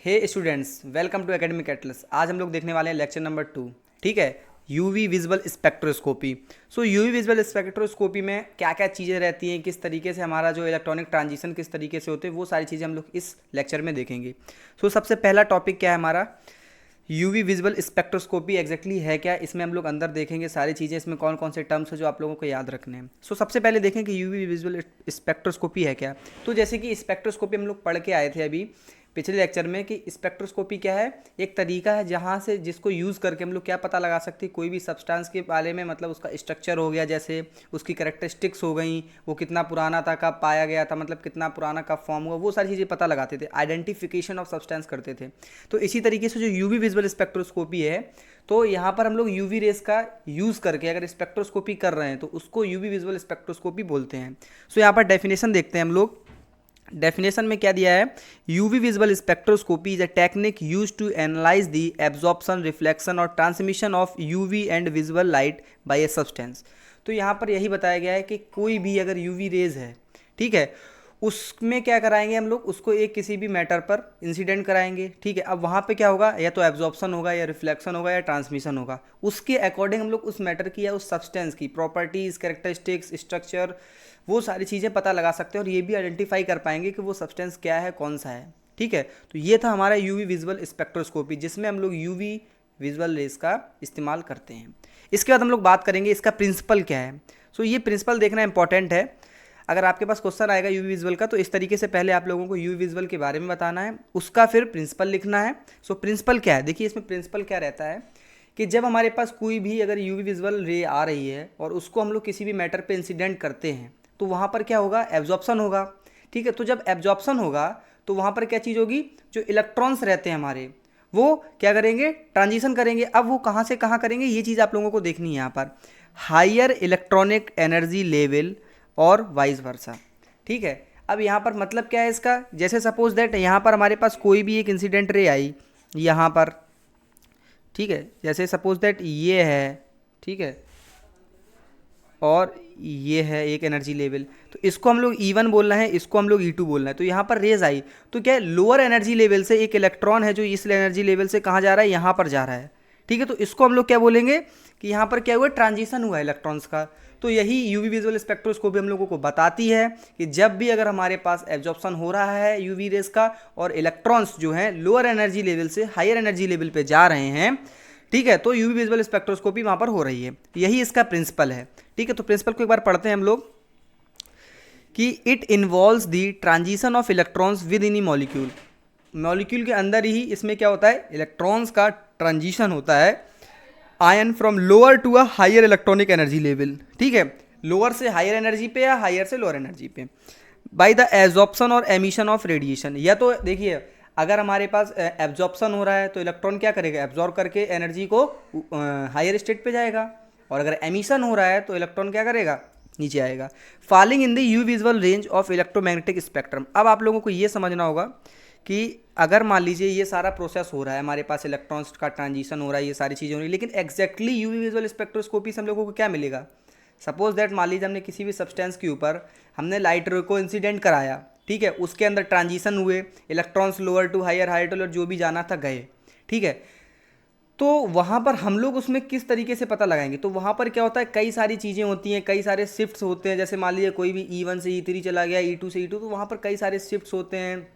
Hey students, welcome to Academic Atlas. आज हम लोग देखने वाले हैं लेक्चर नंबर 2। ठीक है, यूवी विजुअल स्पेक्ट्रोस्कोपी। सो यूवी विजुअल स्पेक्ट्रोस्कोपी में क्या क्या चीज़ें रहती हैं, किस तरीके से हमारा जो इलेक्ट्रॉनिक ट्रांजिशन किस तरीके से होते हैं, वो सारी चीज़ें हम लोग इस लेक्चर में देखेंगे। सो सबसे पहला टॉपिक क्या है हमारा, यूवी विजुअल स्पेक्ट्रोस्कोपी एग्जैक्टली है क्या। इसमें हम लोग अंदर देखेंगे सारी चीज़ें, इसमें कौन कौन से टर्म्स है जो आप लोगों को याद रखने हैं। सो सबसे पहले देखें कि यूवी विजुअल स्पेक्ट्रोस्कोपी है क्या। तो जैसे कि स्पेक्ट्रोस्कोपी हम लोग पढ़ के आए थे अभी पिछले लेक्चर में कि स्पेक्ट्रोस्कोपी क्या है, एक तरीका है जहाँ से जिसको यूज़ करके हम लोग क्या पता लगा सकते हैं, कोई भी सब्सटेंस के बारे में, मतलब उसका स्ट्रक्चर हो गया, जैसे उसकी कैरेक्टरिस्टिक्स हो गई, वो कितना पुराना था, कब पाया गया था, मतलब कितना पुराना कब फॉर्म हुआ, वो सारी चीज़ें पता लगाते थे, आइडेंटिफिकेशन ऑफ सब्सटेंस करते थे। तो इसी तरीके से जो यूवी विजुअल स्पेक्ट्रोस्कोपी है, तो यहाँ पर हम लोग यूवी रेस का यूज़ करके अगर स्पेक्ट्रोस्कोपी कर रहे हैं तो उसको यूवी विजुअल स्पेक्ट्रोस्कोपी बोलते हैं। सो यहाँ पर डेफिनेशन देखते हैं हम लोग। डेफिनेशन में क्या दिया है, UV visual spectroscopy is a technique use to analyse the absorption, reflection और transmission of UV and visual light by a substance. तो यहाँ पर यही बताया गया है कि कोई भी अगर यूवी रेज है, ठीक है, उसमें क्या कराएंगे हम लोग, उसको एक किसी भी मैटर पर इंसिडेंट कराएंगे। ठीक है, अब वहाँ पे क्या होगा, या तो एब्जॉर्प्शन होगा, या रिफ्लेक्शन होगा, या ट्रांसमिशन होगा। उसके अकॉर्डिंग हम लोग उस मैटर की या उस सब्सटेंस की प्रॉपर्टीज़, कैरेक्टरिस्टिक्स, स्ट्रक्चर, वो सारी चीज़ें पता लगा सकते हैं और ये भी आइडेंटिफाई कर पाएंगे कि वो सब्सटेंस क्या है, कौन सा है। ठीक है, तो ये था हमारा यूवी विजुअल स्पेक्ट्रोस्कोपी, जिसमें हम लोग यूवी विजुअल रेस का इस्तेमाल करते हैं। इसके बाद हम लोग बात करेंगे इसका प्रिंसिपल क्या है। सो ये प्रिंसिपल देखना इंपॉर्टेंट है। अगर आपके पास क्वेश्चन आएगा यूवी विजुअल का, तो इस तरीके से पहले आप लोगों को यूवी विजुअल के बारे में बताना है, उसका फिर प्रिंसिपल लिखना है। सो प्रिंसिपल क्या है, देखिए इसमें प्रिंसिपल क्या रहता है कि जब हमारे पास कोई भी अगर यूवी विजुअल रे आ रही है और उसको हम लोग किसी भी मैटर पे इंसिडेंट करते हैं, तो वहाँ पर क्या होगा, एब्जॉर्प्शन होगा। ठीक है, तो जब एब्जॉर्प्शन होगा तो वहाँ पर क्या चीज़ होगी, जो इलेक्ट्रॉन्स रहते हैं हमारे, वो क्या करेंगे, ट्रांजिशन करेंगे। अब वो कहाँ से कहाँ करेंगे, ये चीज़ आप लोगों को देखनी है यहाँ पर, हायर इलेक्ट्रॉनिक एनर्जी लेवल और वाइस वर्सा। ठीक है, अब यहाँ पर मतलब क्या है इसका, जैसे सपोज दैट यहाँ पर हमारे पास कोई भी एक इंसिडेंट रे आई यहाँ पर, ठीक है, जैसे सपोज दैट ये है, ठीक है, और ये है एक एनर्जी लेवल, तो इसको हम लोग E1 बोलना है, इसको हम लोग E2 बोलना है। तो यहाँ पर रेज आई तो क्या है, लोअर एनर्जी लेवल से एक इलेक्ट्रॉन है जो इस एनर्जी लेवल से कहाँ जा रहा है, यहाँ पर जा रहा है। ठीक है, तो इसको हम लोग क्या बोलेंगे कि यहाँ पर क्या हुआ, ट्रांजिशन हुआ इलेक्ट्रॉन्स का। तो यही यूवी विजुअल स्पेक्ट्रोस्कोपी हम लोगों को बताती है कि जब भी अगर हमारे पास एब्जॉर्प्शन हो रहा है यूवी रेस का और इलेक्ट्रॉन्स जो हैं लोअर एनर्जी लेवल से हायर एनर्जी लेवल पे जा रहे हैं, ठीक है, तो यूवी विजुअल स्पेक्ट्रोस्कोपी वहाँ पर हो रही है। यही इसका प्रिंसिपल है। ठीक है, तो प्रिंसिपल को एक बार पढ़ते हैं हम लोग कि it involves the transition of electrons with in E molecule. Molecule के अंदर ही इसमें क्या होता है, इलेक्ट्रॉन्स का ट्रांजिशन होता है, ion from lower to a higher electronic energy level. ठीक है, लोअर से हायर एनर्जी पे या हायर से लोअर एनर्जी पे, बाय द एब्जॉर्प्शन और एमिशन ऑफ रेडिएशन। या तो देखिए, अगर हमारे पास एब्जॉर्प्शन हो रहा है तो इलेक्ट्रॉन क्या करेगा, एब्जॉर्ब करके एनर्जी को हायर स्टेट पे जाएगा, और अगर एमिशन हो रहा है तो इलेक्ट्रॉन क्या करेगा, नीचे आएगा। Falling in the you visual range of electromagnetic spectrum. अब आप लोगों को ये समझना होगा कि अगर मान लीजिए ये सारा प्रोसेस हो रहा है, हमारे पास इलेक्ट्रॉन्स का ट्रांजिशन हो रहा है, ये सारी चीज़ें हो रही है, लेकिन एक्जैक्टली यूवी विजुअल स्पेक्ट्रोस्कोपी से हम लोगों को क्या मिलेगा। सपोज दैट मान लीजिए हमने किसी भी सब्सटेंस के ऊपर हमने लाइट रे को इंसिडेंट कराया, ठीक है, उसके अंदर ट्रांजिशन हुए, electrons lower to higher, higher to lower, जो भी जाना था गए। ठीक है, तो वहाँ पर हम लोग उसमें किस तरीके से पता लगाएंगे, तो वहाँ पर क्या होता है, कई सारी चीज़ें होती हैं, कई सारे शिफ्ट्स होते हैं। जैसे मान लीजिए कोई भी E1 से E3 चला गया, E2 से E2, तो वहाँ पर कई सारे शिफ्ट्स होते हैं,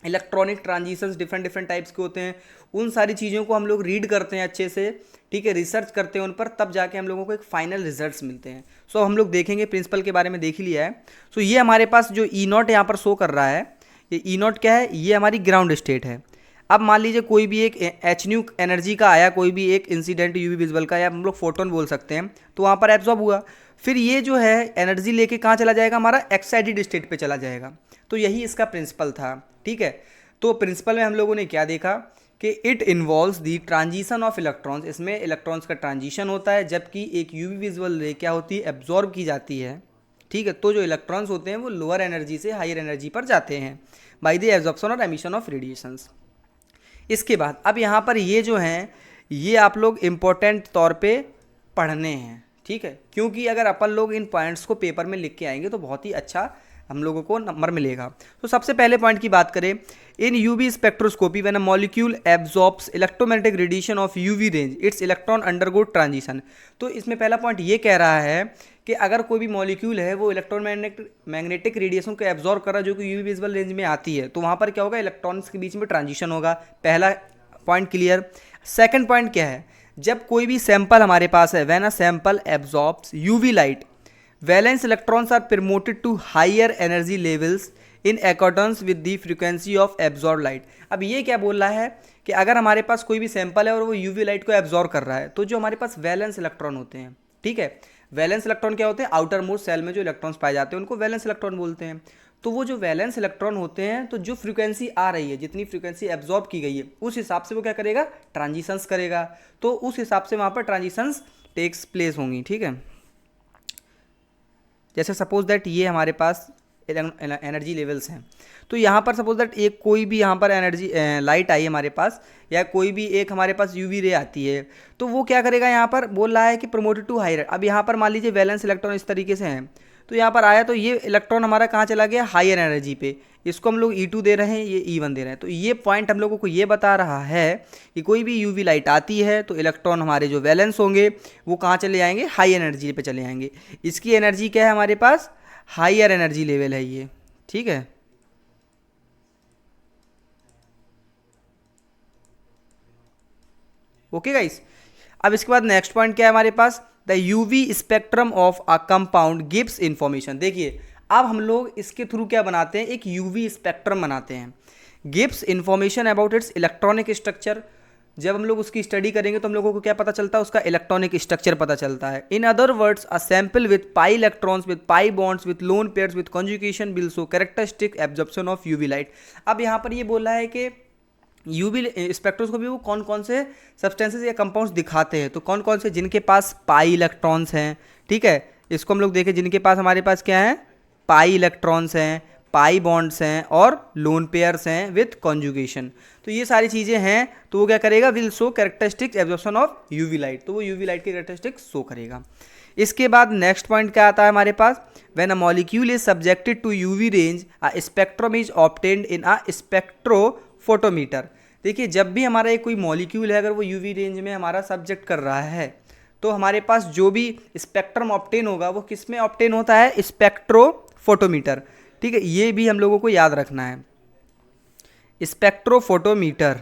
electronic transitions different different types के होते हैं। उन सारी चीज़ों को हम लोग रीड करते हैं अच्छे से, ठीक है, रिसर्च करते हैं उन पर, तब जाके हम लोगों को एक फाइनल रिजल्ट्स मिलते हैं। सो हम लोग देखेंगे, प्रिंसिपल के बारे में देख लिया है। सो ये हमारे पास जो E0 यहाँ पर शो कर रहा है, ये E0 क्या है, ये हमारी ग्राउंड स्टेट है। अब मान लीजिए कोई भी एक एच न्यू एनर्जी का आया, कोई भी एक इंसिडेंट यूवी विजुअल का, या हम लोग फोटोन बोल सकते हैं, तो वहाँ पर एब्जॉर्ब हुआ, फिर ये जो है एनर्जी लेके कहाँ चला जाएगा, हमारा एक्साइटेड स्टेट पे चला जाएगा। तो यही इसका प्रिंसिपल था। ठीक है, तो प्रिंसिपल में हम लोगों ने क्या देखा कि it involves the transition of electrons, इसमें इलेक्ट्रॉन्स का ट्रांजिशन होता है, जबकि एक यूवी विजुअल रे क्या होती है, एब्जॉर्ब की जाती है। ठीक है, तो जो इलेक्ट्रॉन्स होते हैं वो लोअर एनर्जी से हायर एनर्जी पर जाते हैं बाय द एब्जॉर्प्शन और एमिशन ऑफ रेडिएशंस। इसके बाद अब यहाँ पर ये जो हैं, ये आप लोग इम्पोर्टेंट तौर पे पढ़ने हैं। ठीक है, क्योंकि अगर अपन लोग इन पॉइंट्स को पेपर में लिख के आएंगे तो बहुत ही अच्छा हम लोगों को नंबर मिलेगा। तो सबसे पहले पॉइंट की बात करें, in UV spectroscopy when a molecule absorbs electromagnetic radiation of UV range its electron undergo transition. तो इसमें पहला पॉइंट ये कह रहा है कि अगर कोई भी मॉलिक्यूल है वो मैग्नेटिक रेडिएशन को एब्जॉर्ब कर रहा है जो कि यूवी विजिबल रेंज में आती है, तो वहाँ पर क्या होगा, इलेक्ट्रॉन्स के बीच में ट्रांजिशन होगा। पहला पॉइंट क्लियर। सेकंड पॉइंट क्या है, जब कोई भी सैंपल हमारे पास है, when a sample absorbs UV light valence electrons are promoted to higher energy levels in accordance with the frequency of absorb light. अब ये क्या बोल रहा है कि अगर हमारे पास कोई भी सैंपल है और वो यूवी लाइट को एब्जॉर्ब कर रहा है, तो जो हमारे पास वैलेंस इलेक्ट्रॉन होते हैं, ठीक है, वैलेंस इलेक्ट्रॉन क्या होते हैं, आउटर मोस्ट सेल में जो इलेक्ट्रॉन्स पाए जाते हैं उनको वैलेंस इलेक्ट्रॉन बोलते हैं। तो वो जो वैलेंस इलेक्ट्रॉन होते हैं, तो जो फ्रीक्वेंसी आ रही है, जितनी फ्रीक्वेंसी एब्जॉर्ब की गई है, उस हिसाब से वो क्या करेगा, ट्रांजिशंस करेगा। तो उस हिसाब से वहाँ पर ट्रांजिशंस टेक्स प्लेस होंगी, ठीक है। जैसे सपोज दैट ये हमारे पास एनर्जी लेवल्स हैं, तो यहाँ पर सपोज दैट एक कोई भी यहाँ पर एनर्जी लाइट आई हमारे पास, या कोई भी एक हमारे पास यूवी रे आती है, तो वो क्या करेगा, यहाँ पर बोल रहा है कि प्रमोटेड टू हायर। अब यहाँ पर मान लीजिए वैलेंस इलेक्ट्रॉन इस तरीके से हैं, तो यहाँ पर आया तो ये इलेक्ट्रॉन हमारा कहाँ चला गया, हायर एनर्जी पे। इसको हम लोग E2 दे रहे हैं, ये E1 दे रहे हैं। तो ये पॉइंट हम लोगों को ये बता रहा है कि कोई भी यूवी लाइट आती है तो इलेक्ट्रॉन हमारे जो वैलेंस होंगे वो कहाँ चले जाएंगे, हाई एनर्जी पे चले जाएंगे। इसकी एनर्जी क्या है हमारे पास, हायर एनर्जी लेवल है ये, ठीक है। ओके गाइस, अब इसके बाद नेक्स्ट पॉइंट क्या है हमारे पास, the UV spectrum of a compound gives information. देखिए अब हम लोग इसके थ्रू क्या बनाते हैं, एक यूवी स्पेक्ट्रम बनाते हैं, gives information about it's electronic structure. जब हम लोग उसकी स्टडी करेंगे तो हम लोगों को क्या पता चलता है, उसका इलेक्ट्रॉनिक स्ट्रक्चर पता चलता है। In other words, a sample with pi electrons with pi bonds with lone pairs with conjugation will show characteristic absorption of UV light. अब यहाँ पर ये बोला है कि यूवी स्पेक्ट्रोस्कोपी वो कौन कौन से सब्सटेंसेस या कंपाउंड्स दिखाते हैं, तो कौन कौन से, जिनके पास पाई इलेक्ट्रॉन्स हैं, ठीक है। इसको हम लोग देखें, जिनके पास हमारे पास क्या है, पाई इलेक्ट्रॉन्स हैं, पाई बॉन्ड्स हैं और लोन पेयर्स हैं विथ कॉन्जुगेशन। तो ये सारी चीज़ें हैं, तो वो क्या करेगा, will show characteristic absorption of UV light, तो वो यूवी लाइट के कैरेक्टरिस्टिक शो करेगा। इसके बाद नेक्स्ट पॉइंट क्या आता है हमारे पास, when a molecule is subjected to UV range a spectrum is obtained in a spectrophotometer. देखिए जब भी हमारा एक कोई मॉलिक्यूल है, अगर वो यूवी रेंज में हमारा सब्जेक्ट कर रहा है, तो हमारे पास जो भी स्पेक्ट्रम ऑब्टेन होगा वो किस में ऑब्टेन होता है, स्पेक्ट्रोफोटोमीटर, ठीक है। ये भी हम लोगों को याद रखना है, स्पेक्ट्रोफोटोमीटर,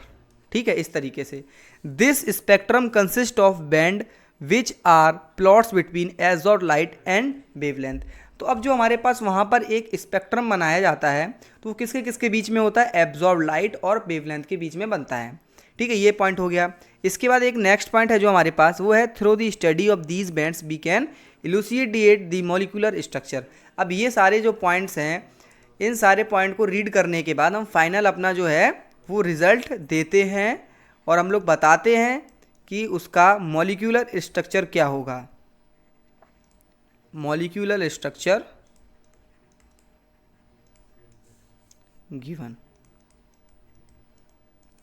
ठीक है, इस तरीके से। This spectrum consist of band which are plots between absorb light and wavelength. तो अब जो हमारे पास वहाँ पर एक स्पेक्ट्रम बनाया जाता है, तो वो किसके किसके बीच में होता है, एब्जॉर्ब लाइट और वेवलेंथ के बीच में बनता है, ठीक है। ये पॉइंट हो गया। इसके बाद एक नेक्स्ट पॉइंट है जो हमारे पास, वो है through the study of these bands we can elucidate the molecular structure. अब ये सारे जो पॉइंट्स हैं, इन सारे पॉइंट को रीड करने के बाद हम फाइनल अपना जो है वो रिजल्ट देते हैं और हम लोग बताते हैं कि उसका मॉलिक्यूलर स्ट्रक्चर क्या होगा, मॉलिक्यूलर स्ट्रक्चर गिवन।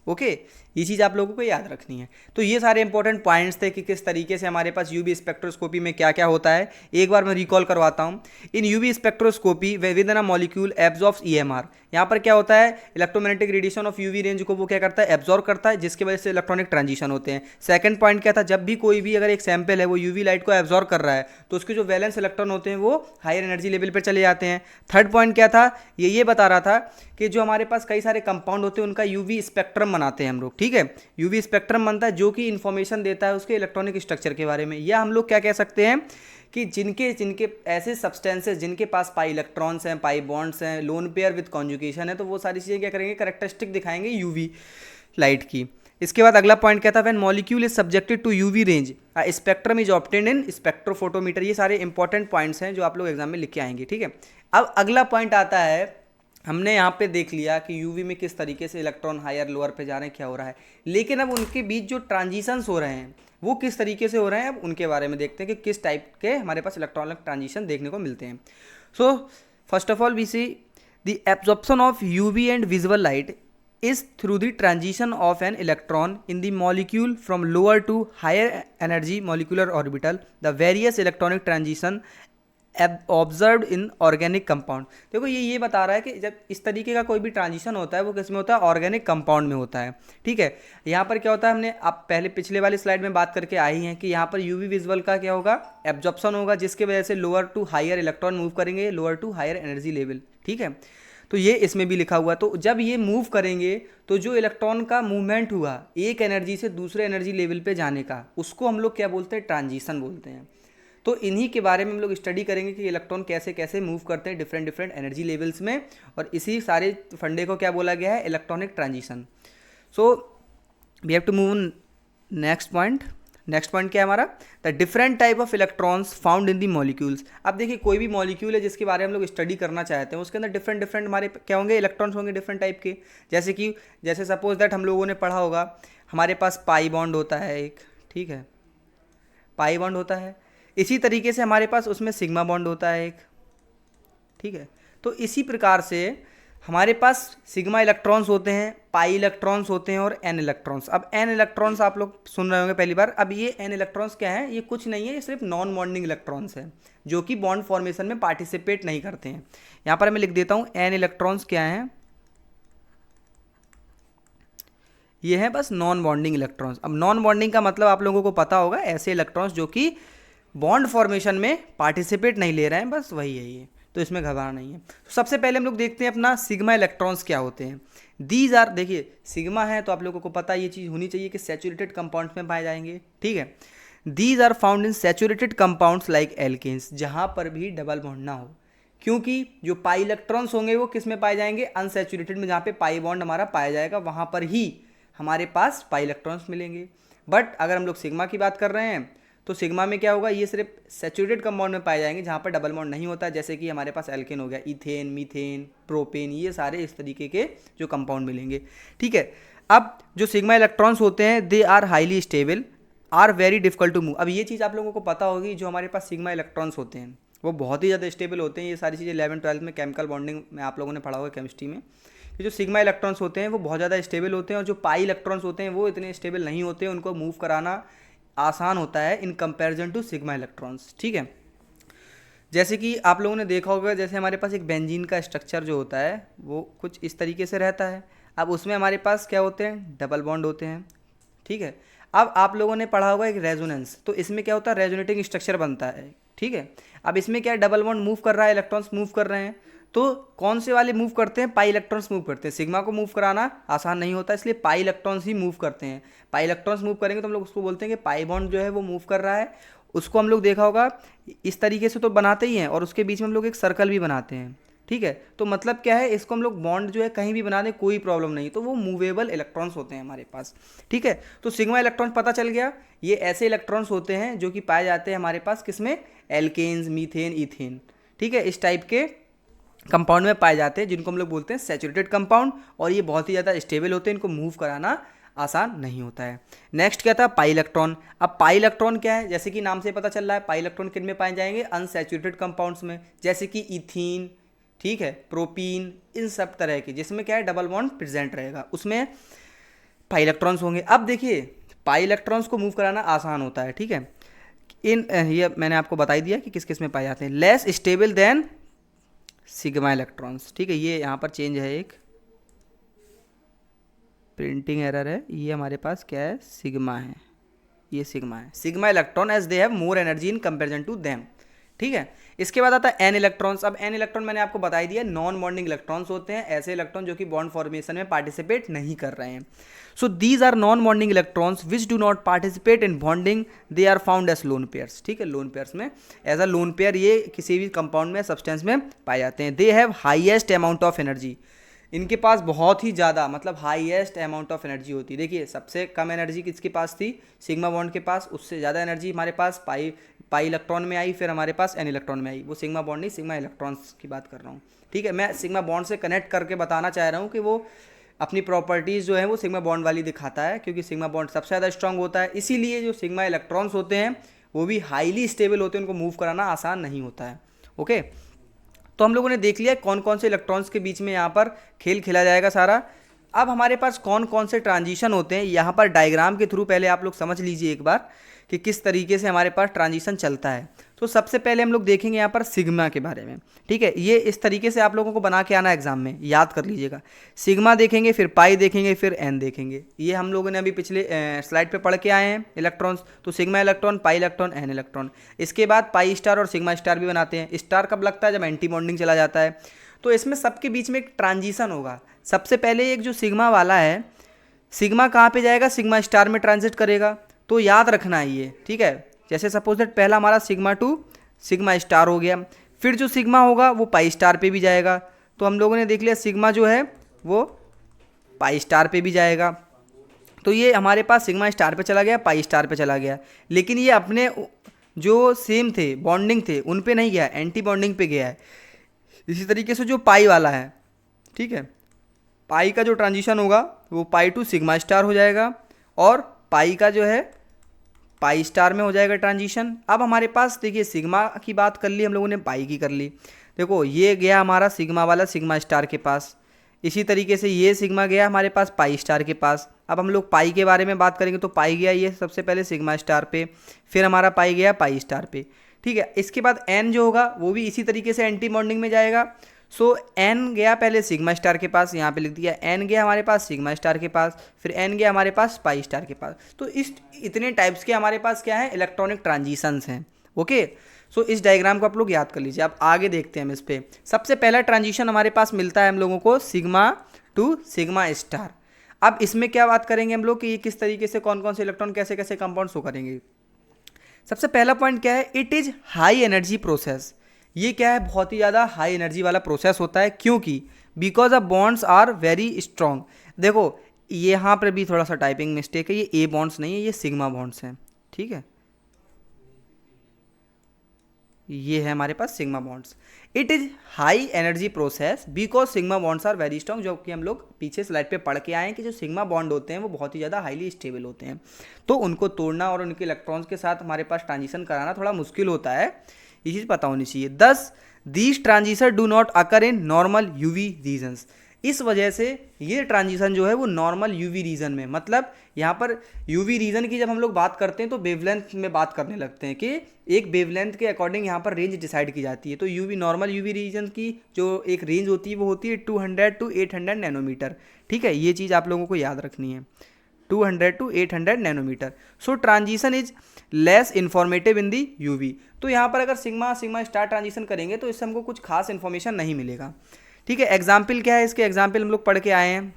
ओके, ये चीज़ आप लोगों को याद रखनी है। तो ये सारे इंपॉर्टेंट पॉइंट्स थे कि किस तरीके से हमारे पास यूवी स्पेक्ट्रोस्कोपी में क्या क्या होता है। एक बार मैं रिकॉल करवाता हूँ। In UV spectroscopy with in a molecule absorbs EMR. यहाँ पर क्या होता है, electromagnetic radiation of UV range को वो क्या करता है, एब्जॉर्ब करता है, जिसकी वजह से इलेक्ट्रॉनिक ट्रांजिशन होते हैं। सेकंड पॉइंट क्या था, जब भी कोई भी अगर एक सैंपल है वो यूवी लाइट को एब्जॉर्ब कर रहा है, तो उसके जो वैलेंस इलेक्ट्रॉन होते हैं वो हायर एनर्जी लेवल पर चले जाते हैं। थर्ड पॉइंट क्या था, ये बता रहा था कि जो हमारे पास कई सारे कंपाउंड होते हैं उनका यूवी स्पेक्ट्रम बनाते हैं हम लोग, ठीक है। यूवी स्पेक्ट्रम बनता है जो कि इंफॉर्मेशन देता है उसके इलेक्ट्रॉनिक स्ट्रक्चर के बारे में, या हम लोग क्या कह सकते हैं कि जिनके जिनके ऐसे सब्सटेंसेस जिनके पास पाई इलेक्ट्रॉन्स हैं, पाई बॉन्ड्स हैं, लोन पेयर विद कॉन्जुगेशन है, तो वो सारी चीज़ें क्या करेंगे, कैरेक्टरिस्टिक दिखाएंगे यूवी लाइट की। इसके बाद अगला पॉइंट क्या था, when molecule is subjected to UV range a spectrum is obtained in spectrophotometer. ये सारे इंपॉर्टेंट पॉइंट्स हैं जो आप लोग एग्जाम में लिख के आएंगे, ठीक है। अब अगला पॉइंट आता है, हमने यहाँ पे देख लिया कि यूवी में किस तरीके से इलेक्ट्रॉन हायर लोअर पे जा रहे हैं, क्या हो रहा है, लेकिन अब उनके बीच जो ट्रांजिशंस हो रहे हैं वो किस तरीके से हो रहे हैं, अब उनके बारे में देखते हैं कि किस टाइप के हमारे पास इलेक्ट्रॉनिक ट्रांजिशन देखने को मिलते हैं। So first of all we see the absorption of UV and visual light is through the transition of an electron in the molecule from lower to higher energy molecular orbital. The various electronic transition observed in organic compound. देखो ये बता रहा है कि जब इस तरीके का कोई भी ट्रांजिशन होता है वो किस में होता है, ऑर्गेनिक कंपाउंड में होता है। ठीक है, यहाँ पर क्या होता है, हमने आप पहले पिछले वाली स्लाइड में बात करके आई हैं कि यहाँ पर यूवी विजुअल का क्या होगा, एब्जॉर्प्शन होगा, जिसके वजह से lower to higher electron move करेंगे, lower to higher energy level. ठीक है, तो ये इसमें भी लिखा हुआ है। तो जब ये मूव करेंगे तो जो इलेक्ट्रॉन का मूवमेंट हुआ एक एनर्जी से दूसरे एनर्जी लेवल पे जाने का, उसको हम लोग क्या बोलते हैं, ट्रांजिशन बोलते हैं। तो इन्हीं के बारे में हम लोग स्टडी करेंगे कि इलेक्ट्रॉन कैसे कैसे मूव करते हैं डिफरेंट डिफरेंट एनर्जी लेवल्स में, और इसी सारे फंडे को क्या बोला गया है, electronic transition. So we have to move next point. Next point क्या है हमारा, the different type of electrons found in the molecules. अब देखिए कोई भी मॉलिक्यूल है जिसके बारे में हम लोग स्टडी करना चाहते हैं, उसके अंदर डिफरेंट डिफरेंट हमारे क्या होंगे, इलेक्ट्रॉन्स होंगे डिफरेंट टाइप के। जैसे सपोज दैट हम लोगों ने पढ़ा होगा, हमारे पास पाई बॉन्ड होता है एक, ठीक है, पाई बॉन्ड होता है। इसी तरीके से हमारे पास उसमें सिग्मा बॉन्ड होता है एक, ठीक है। तो इसी प्रकार से हमारे पास सिग्मा इलेक्ट्रॉन्स होते हैं, पाई इलेक्ट्रॉन्स होते हैं और एन इलेक्ट्रॉन्स। अब एन इलेक्ट्रॉन्स आप लोग सुन रहे होंगे पहली बार। अब ये एन इलेक्ट्रॉन्स क्या है, ये कुछ नहीं है, ये सिर्फ नॉन बॉन्डिंग इलेक्ट्रॉन्स है जो कि बॉन्ड फॉर्मेशन में पार्टिसिपेट नहीं करते हैं। यहाँ पर मैं लिख देता हूँ एन इलेक्ट्रॉन्स क्या हैं, ये है बस नॉन बॉन्डिंग इलेक्ट्रॉन्स। अब नॉन बॉन्डिंग का मतलब आप लोगों को पता होगा, ऐसे इलेक्ट्रॉन्स जो कि बॉन्ड फॉर्मेशन में पार्टिसिपेट नहीं ले रहे हैं, बस वही है ये, तो इसमें घबराना नहीं है। तो सबसे पहले हम लोग देखते हैं अपना सिग्मा इलेक्ट्रॉन्स क्या होते हैं। दीज आर, देखिए सिग्मा है तो आप लोगों को पता ये चीज़ होनी चाहिए कि सैचुरेटेड कंपाउंड्स में पाए जाएंगे। ठीक है, these are found in saturated compounds like alkanes, जहाँ पर भी डबल बॉन्ड ना हो, क्योंकि जो पाई इलेक्ट्रॉन्स होंगे वो किस में पाए जाएंगे, अनसैचुरेटेड में, जहाँ पे पाई बॉन्ड हमारा पाया जाएगा वहाँ पर ही हमारे पास पाई इलेक्ट्रॉन्स मिलेंगे। बट अगर हम लोग सिग्मा की बात कर रहे हैं तो सिग्मा में क्या होगा, ये सिर्फ सैचुरेटेड कंपाउंड में पाए जाएंगे जहाँ पर डबल बॉन्ड नहीं होता है, जैसे कि हमारे पास एल्केन हो गया, इथेन, मीथेन, प्रोपेन, ये सारे इस तरीके के जो कंपाउंड मिलेंगे। ठीक है, अब जो सिग्मा इलेक्ट्रॉन्स होते हैं they are highly stable, are very difficult to move. अब ये चीज़ आप लोगों को पता होगी, जो हमारे पास सिग्मा इलेक्ट्रॉन्स होते हैं वो बहुत ही ज़्यादा स्टेबल होते हैं। ये सारी चीज़ें 11th-12th में केमिकल बॉन्डिंग में आप लोगों ने पढ़ा होगा केमिस्ट्री में। ये जो सिग्मा इलेक्ट्रॉन्स होते हैं वो बहुत ज़्यादा स्टेबल होते हैं, और जो पाई इलेक्ट्रॉन्स होते हैं वो इतने स्टेबल नहीं होते हैं, उनको मूव कराना आसान होता है in comparison to sigma electrons. ठीक है, जैसे कि आप लोगों ने देखा होगा, जैसे हमारे पास एक बेंजीन का स्ट्रक्चर जो होता है वो कुछ इस तरीके से रहता है। अब उसमें हमारे पास क्या होते हैं, डबल बॉन्ड होते हैं। ठीक है, अब आप लोगों ने पढ़ा होगा एक रेजोनेंस, तो इसमें क्या होता है, रेजोनेटिंग स्ट्रक्चर बनता है। ठीक है, अब इसमें क्या है, डबल बॉन्ड मूव कर रहा है, इलेक्ट्रॉन्स मूव कर रहे हैं, तो कौन से वाले मूव करते हैं, पाई इलेक्ट्रॉन्स मूव करते हैं। सिग्मा को मूव कराना आसान नहीं होता, इसलिए पाई इलेक्ट्रॉन्स ही मूव करते हैं। पाई इलेक्ट्रॉन्स मूव करेंगे तो हम लोग उसको बोलते हैं कि पाई बॉन्ड जो है वो मूव कर रहा है। उसको हम लोग देखा होगा इस तरीके से तो बनाते ही हैं, और उसके बीच में हम लोग एक सर्कल भी बनाते हैं। ठीक है, तो मतलब क्या है, इसको हम लोग बॉन्ड जो है कहीं भी बना दें कोई प्रॉब्लम नहीं, तो वो मूवेबल इलेक्ट्रॉन्स होते हैं हमारे पास। ठीक है, तो सिग्मा इलेक्ट्रॉन पता चल गया, ये ऐसे इलेक्ट्रॉन्स होते हैं जो कि पाए जाते हैं हमारे पास किसमें, एल्केन्स, मीथेन, इथेन। ठीक है, इस टाइप के कंपाउंड में पाए जाते हैं, जिनको हम लोग बोलते हैं सैचुरेटेड कंपाउंड, और ये बहुत ही ज़्यादा स्टेबल होते हैं, इनको मूव कराना आसान नहीं होता है। नेक्स्ट क्या था, पाई इलेक्ट्रॉन। अब पाई इलेक्ट्रॉन क्या है, जैसे कि नाम से पता चल रहा है, पाई इलेक्ट्रॉन किन में पाए जाएंगे, अनसैचुरेटेड कंपाउंड्स में, जैसे कि इथीन, ठीक है, प्रोपीन, इन सब तरह के जिसमें क्या है डबल बॉन्ड प्रेजेंट रहेगा, उसमें पाई इलेक्ट्रॉन्स होंगे। अब देखिए पाई इलेक्ट्रॉन्स को मूव कराना आसान होता है। ठीक है, ये मैंने आपको बता ही दिया कि किस किस में पाए जाते हैं, less stable then sigma electrons. ठीक है, ये यहाँ पर चेंज है, एक प्रिंटिंग एरर है, ये हमारे पास क्या है, सिग्मा है, ये सिग्मा है, sigma electron as they have more energy in comparison to them. ठीक है, इसके बाद आता है एन इलेक्ट्रॉन्स। अब एन इलेक्ट्रॉन मैंने आपको बता ही दिया, नॉन बॉन्डिंग इलेक्ट्रॉन्स होते हैं, ऐसे इलेक्ट्रॉन जो कि बॉन्ड फॉर्मेशन में पार्टिसिपेट नहीं कर रहे हैं। So these are non bonding electrons which do not participate in bonding, they are found as lone pairs. ठीक है, लोन पेयर्स में एज अ लोन पेयर ये किसी भी कंपाउंड में, सब्सटेंस में पाए जाते हैं। They have highest amount of energy, इनके पास बहुत ही ज़्यादा मतलब हाईएस्ट अमाउंट ऑफ एनर्जी होती है। देखिए सबसे कम एनर्जी किसके पास थी, सिग्मा बॉन्ड के पास, उससे ज़्यादा एनर्जी हमारे पास पाई इलेक्ट्रॉन में आई, फिर हमारे पास एन इलेक्ट्रॉन में आई। वो सिग्मा बॉन्ड नहीं, सिग्मा इलेक्ट्रॉन्स की बात कर रहा हूँ। ठीक है, मैं सिग्मा बॉन्ड से कनेक्ट करके बताना चाह रहा हूँ कि वो अपनी प्रॉपर्टीज़ जो है वो सिग्मा बॉन्ड वाली दिखाता है, क्योंकि सिग्मा बॉन्ड सबसे ज़्यादा स्ट्रांग होता है, इसीलिए जो सिग्मा इलेक्ट्रॉन्स होते हैं वो भी हाईली स्टेबल होते हैं, उनको मूव कराना आसान नहीं होता है। ओके, तो हम लोगों ने देख लिया कौन कौन से इलेक्ट्रॉन्स के बीच में यहाँ पर खेल खेला जाएगा सारा। अब हमारे पास कौन कौन से ट्रांजिशन होते हैं, यहाँ पर डायग्राम के थ्रू पहले आप लोग समझ लीजिए एक बार कि किस तरीके से हमारे पास ट्रांजिशन चलता है। तो सबसे पहले हम लोग देखेंगे यहाँ पर सिग्मा के बारे में, ठीक है। ये इस तरीके से आप लोगों को बना के आना एग्जाम में, याद कर लीजिएगा। सिग्मा देखेंगे, फिर पाई देखेंगे, फिर एन देखेंगे। ये हम लोगों ने अभी पिछले स्लाइड पे पढ़ के आए हैं इलेक्ट्रॉन्स। तो sigma electron, pi electron, an electron. इसके बाद पाई स्टार और सिग्मा स्टार भी बनाते हैं। स्टार कब लगता है? जब एंटी बॉन्डिंग चला जाता है। तो इसमें सबके बीच में एक ट्रांजिशन होगा। सबसे पहले एक जो सिग्मा वाला है, सिग्मा कहाँ पे जाएगा? सिग्मा स्टार में ट्रांजिट करेगा। तो याद रखना है ये, ठीक है। जैसे सपोज दैट पहला हमारा सिग्मा टू सिग्मा स्टार हो गया, फिर जो सिग्मा होगा वो पाई स्टार पे भी जाएगा। तो हम लोगों ने देख लिया सिग्मा जो है वो पाई स्टार पे भी जाएगा। तो ये हमारे पास सिग्मा स्टार पे चला गया, पाई स्टार पे चला गया। लेकिन ये अपने जो सेम थे, बॉन्डिंग थे, उन पे नहीं गया, एंटी बॉन्डिंग पे गया है। इसी तरीके से जो पाई वाला है, ठीक है, पाई का जो ट्रांजिशन होगा वो पाई टू सिग्मा स्टार हो जाएगा, और पाई का जो है पाई स्टार में हो जाएगा ट्रांजिशन। अब हमारे पास देखिए सिग्मा की बात कर ली हम लोगों ने, पाई की कर ली। देखो ये गया हमारा सिग्मा वाला सिग्मा स्टार के पास, इसी तरीके से ये सिग्मा गया हमारे पास पाई स्टार के पास। अब हम लोग पाई के बारे में बात करेंगे तो पाई गया ये सबसे पहले सिग्मा स्टार पे, फिर हमारा पाई गया पाई स्टार पे, ठीक है। इसके बाद एन जो होगा वो भी इसी तरीके से एंटी बॉन्डिंग में जाएगा। सो एन गया पहले सिग्मा स्टार के पास, यहाँ पे लिख दिया एन गया हमारे पास सिग्मा स्टार के पास, फिर एन गया हमारे पास पाई स्टार के पास। तो इस इतने टाइप्स के हमारे पास क्या है? इलेक्ट्रॉनिक ट्रांजिशंस हैं। ओके, सो इस डायग्राम को आप लोग याद कर लीजिए। आप आगे देखते हैं हम इस पर। सबसे पहला ट्रांजिशन हमारे पास मिलता है हम लोगों को सिग्मा टू सिग्मा स्टार। अब इसमें क्या बात करेंगे हम लोग कि ये किस तरीके से कौन कौन से इलेक्ट्रॉन कैसे कैसे कंपाउंड शो करेंगे। सबसे पहला पॉइंट क्या है? It is high energy process. ये क्या है? बहुत ही ज़्यादा हाई एनर्जी वाला प्रोसेस होता है। क्योंकि because the bonds are very strong. देखो यहाँ पर भी थोड़ा सा टाइपिंग मिस्टेक है, ये ए बॉन्ड्स नहीं है, ये सिग्मा बॉन्ड्स हैं, ठीक है। ये है हमारे पास sigma bonds. It is high energy process because sigma bonds are very strong, जो कि हम लोग पीछे स्लाइड पे पढ़ के आए हैं कि जो सिग्मा बॉन्ड होते हैं वो बहुत ही ज़्यादा हाईली स्टेबल होते हैं। तो उनको तोड़ना और उनके इलेक्ट्रॉन्स के साथ हमारे पास ट्रांजिशन कराना थोड़ा मुश्किल होता है, ये चीज़ पता होनी चाहिए। Thus these transition do not occur in normal UV regions. इस वजह से ये ट्रांजिशन जो है वो नॉर्मल यूवी रीजन में, मतलब यहाँ पर यूवी रीजन की जब हम लोग बात करते हैं तो वेवलेंथ में बात करने लगते हैं कि एक वेवलेंथ के अकॉर्डिंग यहाँ पर रेंज डिसाइड की जाती है। तो यूवी नॉर्मल यूवी रीजन की जो एक रेंज होती है वो होती है 200 टू 800 नैनोमीटर, ठीक है। ये चीज़ आप लोगों को याद रखनी है, 200 to 800 nanometer. So transition is less informative in the UV. तो यहाँ पर अगर सिग्मा सिग्मा स्टार ट्रांजिशन करेंगे तो इससे हमको कुछ खास इन्फॉर्मेशन नहीं मिलेगा, ठीक है। एग्जाम्पल क्या है इसके? एग्जाम्पल हम लोग पढ़ के आए हैं,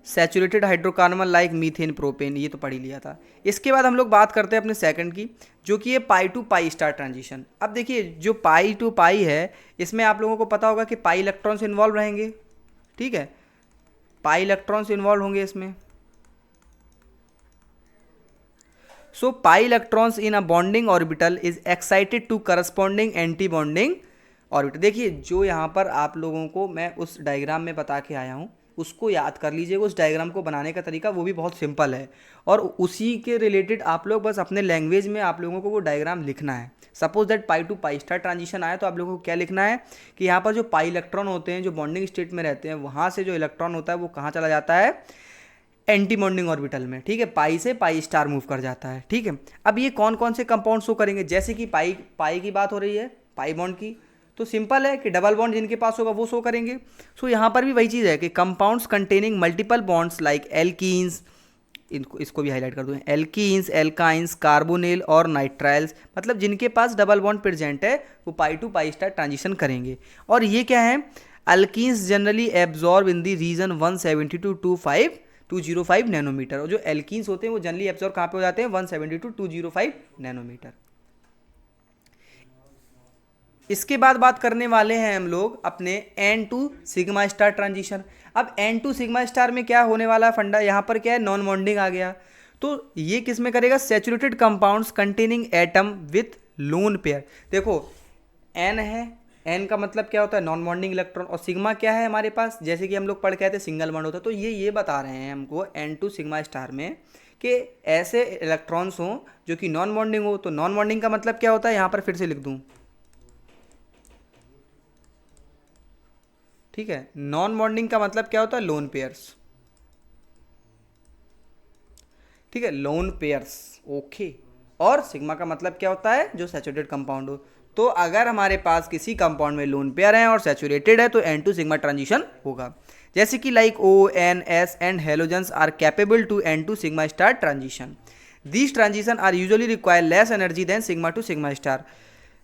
saturated hydrocarbon like methane propane, ये तो पढ़ ही लिया था। इसके बाद हम लोग बात करते हैं अपने सेकंड की, जो कि है पाई टू पाई स्टार ट्रांजिशन। अब देखिए जो पाई टू पाई है इसमें आप लोगों को पता होगा कि पाई इलेक्ट्रॉन्स इन्वॉल्व रहेंगे, ठीक है। पाई इलेक्ट्रॉन्स इन्वॉल्व होंगे इसमें। So pi electrons in a bonding orbital is excited to corresponding anti bonding orbital. देखिए जो यहाँ पर आप लोगों को मैं उस डायग्राम में बता के आया हूँ उसको याद कर लीजिएगा। उस डायग्राम को बनाने का तरीका वो भी बहुत सिंपल है, और उसी के रिलेटेड आप लोग बस अपने लैंग्वेज में आप लोगों को वो डायग्राम लिखना है। Suppose that pi to pi star transition आया तो आप लोगों को क्या लिखना है कि यहाँ पर जो पाई इलेक्ट्रॉन होते हैं जो बॉन्डिंग स्टेट में रहते हैं, वहाँ से जो इलेक्ट्रॉन होता है वो कहाँ चला जाता है? एंटी बॉन्डिंग ऑर्बिटल में, ठीक है। पाई से पाई स्टार मूव कर जाता है, ठीक है। अब ये कौन कौन से कंपाउंड शो करेंगे? जैसे कि पाई की बात हो रही है, पाई बॉन्ड की, तो सिंपल है कि डबल बॉन्ड जिनके पास होगा वो शो करेंगे। सो यहाँ पर भी वही चीज़ है कि compounds containing multiple bonds like alkenes, इसको भी हाईलाइट कर दूँ, एल्कीन्स, एल्काइंस, कार्बोनिल और नाइट्राइल्स, मतलब जिनके पास डबल बॉन्ड प्रेजेंट है वो pi to pi star transition करेंगे। और ये क्या है? Alkenes generally absorb in the region 170 to 205 nanometer. और जो एल्कीन्स होते हैं वो जनरली एब्जॉर्ब कहाँ पे हो जाते हैं? 170 टू 205 नैनोमीटर। इसके बाद बात करने वाले हैं हम लोग अपने N to sigma star transition. अब एन टू सिग्मा स्टार में क्या होने वाला फंडा? यहाँ पर क्या है? नॉन बॉन्डिंग आ गया। तो ये किस में करेगा? Saturated compounds containing atom with lone pair. देखो एन है, एन का मतलब क्या होता है? Non bonding electron. और सिग्मा क्या है हमारे पास? जैसे कि हम लोग पढ़ के आए थे सिंगल बॉन्ड होता है। तो ये बता रहे हैं हमको एन टू सिग्मा स्टार में कि ऐसे इलेक्ट्रॉन्स हों जो कि नॉन बॉन्डिंग हो। तो नॉन बॉन्डिंग का मतलब क्या होता है? यहाँ पर फिर से लिख दूँ, ठीक है। नॉन बॉन्डिंग का मतलब क्या होता है? लोन पेयर्स, ठीक है, लोन पेयर्स, ओके। और सिग्मा का मतलब क्या होता है, जो सैचुरेटेड कंपाउंड हो। तो अगर हमारे पास किसी कंपाउंड में लोन पेयर है और सैचुरेटेड है तो N2 सिग्मा ट्रांजिशन होगा। जैसे कि like ONS and halogens are capable to N2 sigma star transition. These transition are usually require less energy than sigma to sigma star.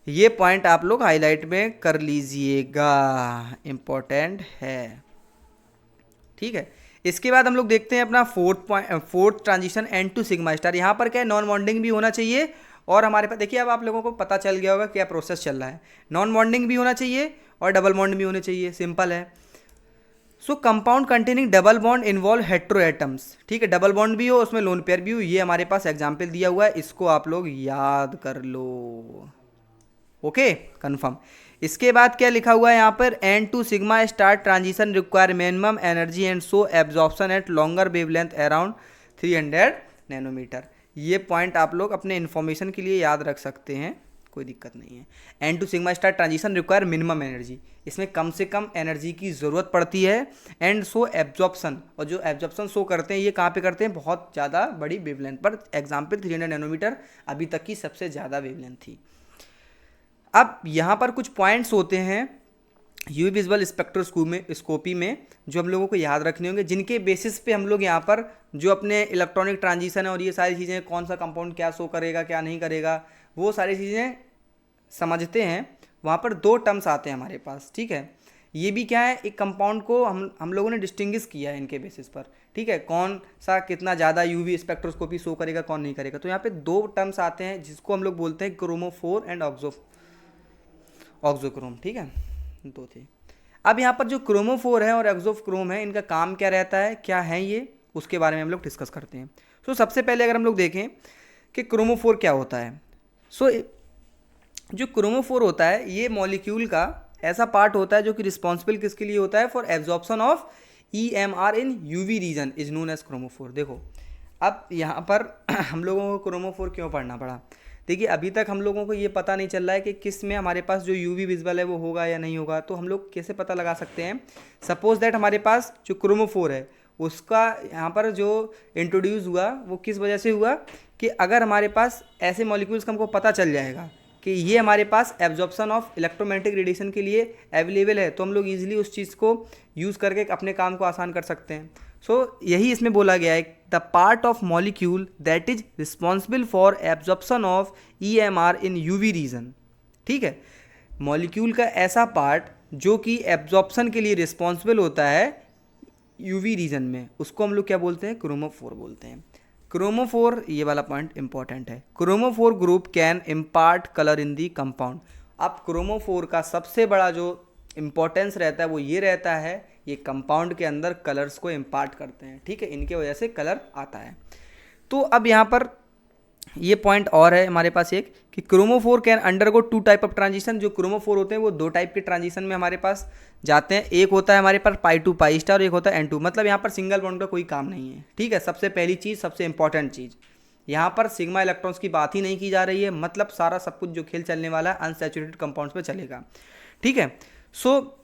ये पॉइंट आप लोग हाईलाइट में कर लीजिएगा, इंपॉर्टेंट है, ठीक है। इसके बाद हम लोग देखते हैं अपना fourth transition N2 sigma star. यहाँ पर क्या है, नॉन बॉन्डिंग भी होना चाहिए और हमारे पास देखिए अब आप लोगों को पता चल गया होगा क्या प्रोसेस चल रहा है। नॉन बॉन्डिंग भी होना चाहिए और डबल बॉन्ड भी होने चाहिए, सिंपल है। सो compound containing double bond involve hetero atoms, ठीक है, डबल बॉन्ड भी हो उसमें लोन पेयर भी हो, ये हमारे पास एग्जाम्पल दिया हुआ है, इसको आप लोग याद कर लो, ओके, कंफर्म। इसके बाद क्या लिखा हुआ है यहाँ पर, N2 sigma star transition require minimum energy and so absorption at longer wavelength around 300 nanometer. ये पॉइंट आप लोग अपने इन्फॉर्मेशन के लिए याद रख सकते हैं, कोई दिक्कत नहीं है। N2 sigma star transition require minimum energy, इसमें कम से कम एनर्जी की ज़रूरत पड़ती है। एंड सो एब्जॉर्प्शन, और जो एब्जॉर्प्शन शो करते हैं ये कहाँ पे करते हैं, बहुत ज़्यादा बड़ी वेवलेंथ पर। एग्जाम्पल 300 नैनोमीटर अभी तक की सबसे ज़्यादा वेवलेंथ थी। अब यहाँ पर कुछ पॉइंट्स होते हैं यूवी विजुअल स्पेक्ट्रोस्कोपी में जो हम लोगों को याद रखने होंगे, जिनके बेसिस पे हम लोग यहाँ पर जो अपने इलेक्ट्रॉनिक ट्रांजिशन है और ये सारी चीज़ें, कौन सा कंपाउंड क्या शो करेगा क्या नहीं करेगा, वो सारी चीज़ें समझते हैं। वहाँ पर दो टर्म्स आते हैं हमारे पास, ठीक है। ये भी क्या है, एक कंपाउंड को हम लोगों ने डिस्टिंग्विश किया है इनके बेसिस पर, ठीक है, कौन सा कितना ज़्यादा यूवी स्पेक्ट्रोस्कोपी शो करेगा कौन नहीं करेगा। तो यहाँ पे दो टर्म्स आते हैं जिसको हम लोग बोलते हैं क्रोमोफोर एंड ऑक्सोक्रोम, ठीक है, दो थे। अब यहाँ पर जो क्रोमोफोर है और एक्सोक्रोम है, इनका काम क्या रहता है, क्या है ये, उसके बारे में हम लोग डिस्कस करते हैं। सो सबसे पहले अगर हम लोग देखें कि क्रोमोफोर क्या होता है, सो जो क्रोमोफोर होता है ये मॉलिक्यूल का ऐसा पार्ट होता है जो कि रिस्पॉन्सिबल किसके लिए होता है, for absorption of EMR in UV region is known as chromophore. देखो अब यहाँ पर हम लोगों को क्रोमोफोर क्यों पढ़ना पड़ा, देखिए अभी तक हम लोगों को ये पता नहीं चल रहा है कि किस में हमारे पास जो यूवी विजुअल है वो होगा या नहीं होगा। तो हम लोग कैसे पता लगा सकते हैं, सपोज दैट हमारे पास जो क्रोमोफोर है उसका यहाँ पर जो इंट्रोड्यूस हुआ वो किस वजह से हुआ, कि अगर हमारे पास ऐसे मॉलिक्यूल्स का हमको पता चल जाएगा कि ये हमारे पास एब्जॉर्प्शन ऑफ इलेक्ट्रोमैग्नेटिक रेडिएशन के लिए अवेलेबल है, तो हम लोग ईजिली उस चीज़ को यूज़ करके अपने काम को आसान कर सकते हैं। सो यही इसमें बोला गया है, the part of molecule that is responsible for absorption of EMR in UV region, ठीक है, मॉलिक्यूल का ऐसा पार्ट जो कि एब्जॉर्प्शन के लिए रिस्पॉन्सिबल होता है यूवी रीजन में, उसको हम लोग क्या बोलते हैं, क्रोमोफोर बोलते हैं। क्रोमोफोर, ये वाला पॉइंट इंपॉर्टेंट है, chromophore group can impart colour in the compound. अब क्रोमोफोर का सबसे बड़ा जो इम्पोर्टेंस रहता है वो ये रहता है, ये कंपाउंड के अंदर कलर्स को इम्पार्ट करते हैं, ठीक है, इनके वजह से कलर आता है। तो अब यहाँ पर ये पॉइंट और है हमारे पास एक, कि chromophore can undergo two type of transition. जो क्रोमोफोर होते हैं वो दो टाइप के ट्रांजिशन में हमारे पास जाते हैं, एक होता है हमारे पास पाई टू पाई स्टार और एक होता है N2। मतलब यहाँ पर सिंगल बॉन्ड का कोई काम नहीं है, ठीक है। सबसे पहली चीज़, सबसे इंपॉर्टेंट चीज़, यहाँ पर सिग्मा इलेक्ट्रॉन्स की बात ही नहीं की जा रही है, मतलब सारा सब कुछ जो खेल चलने वाला है अनसैचुरेटेड कंपाउंड्स पे चलेगा, ठीक है। सो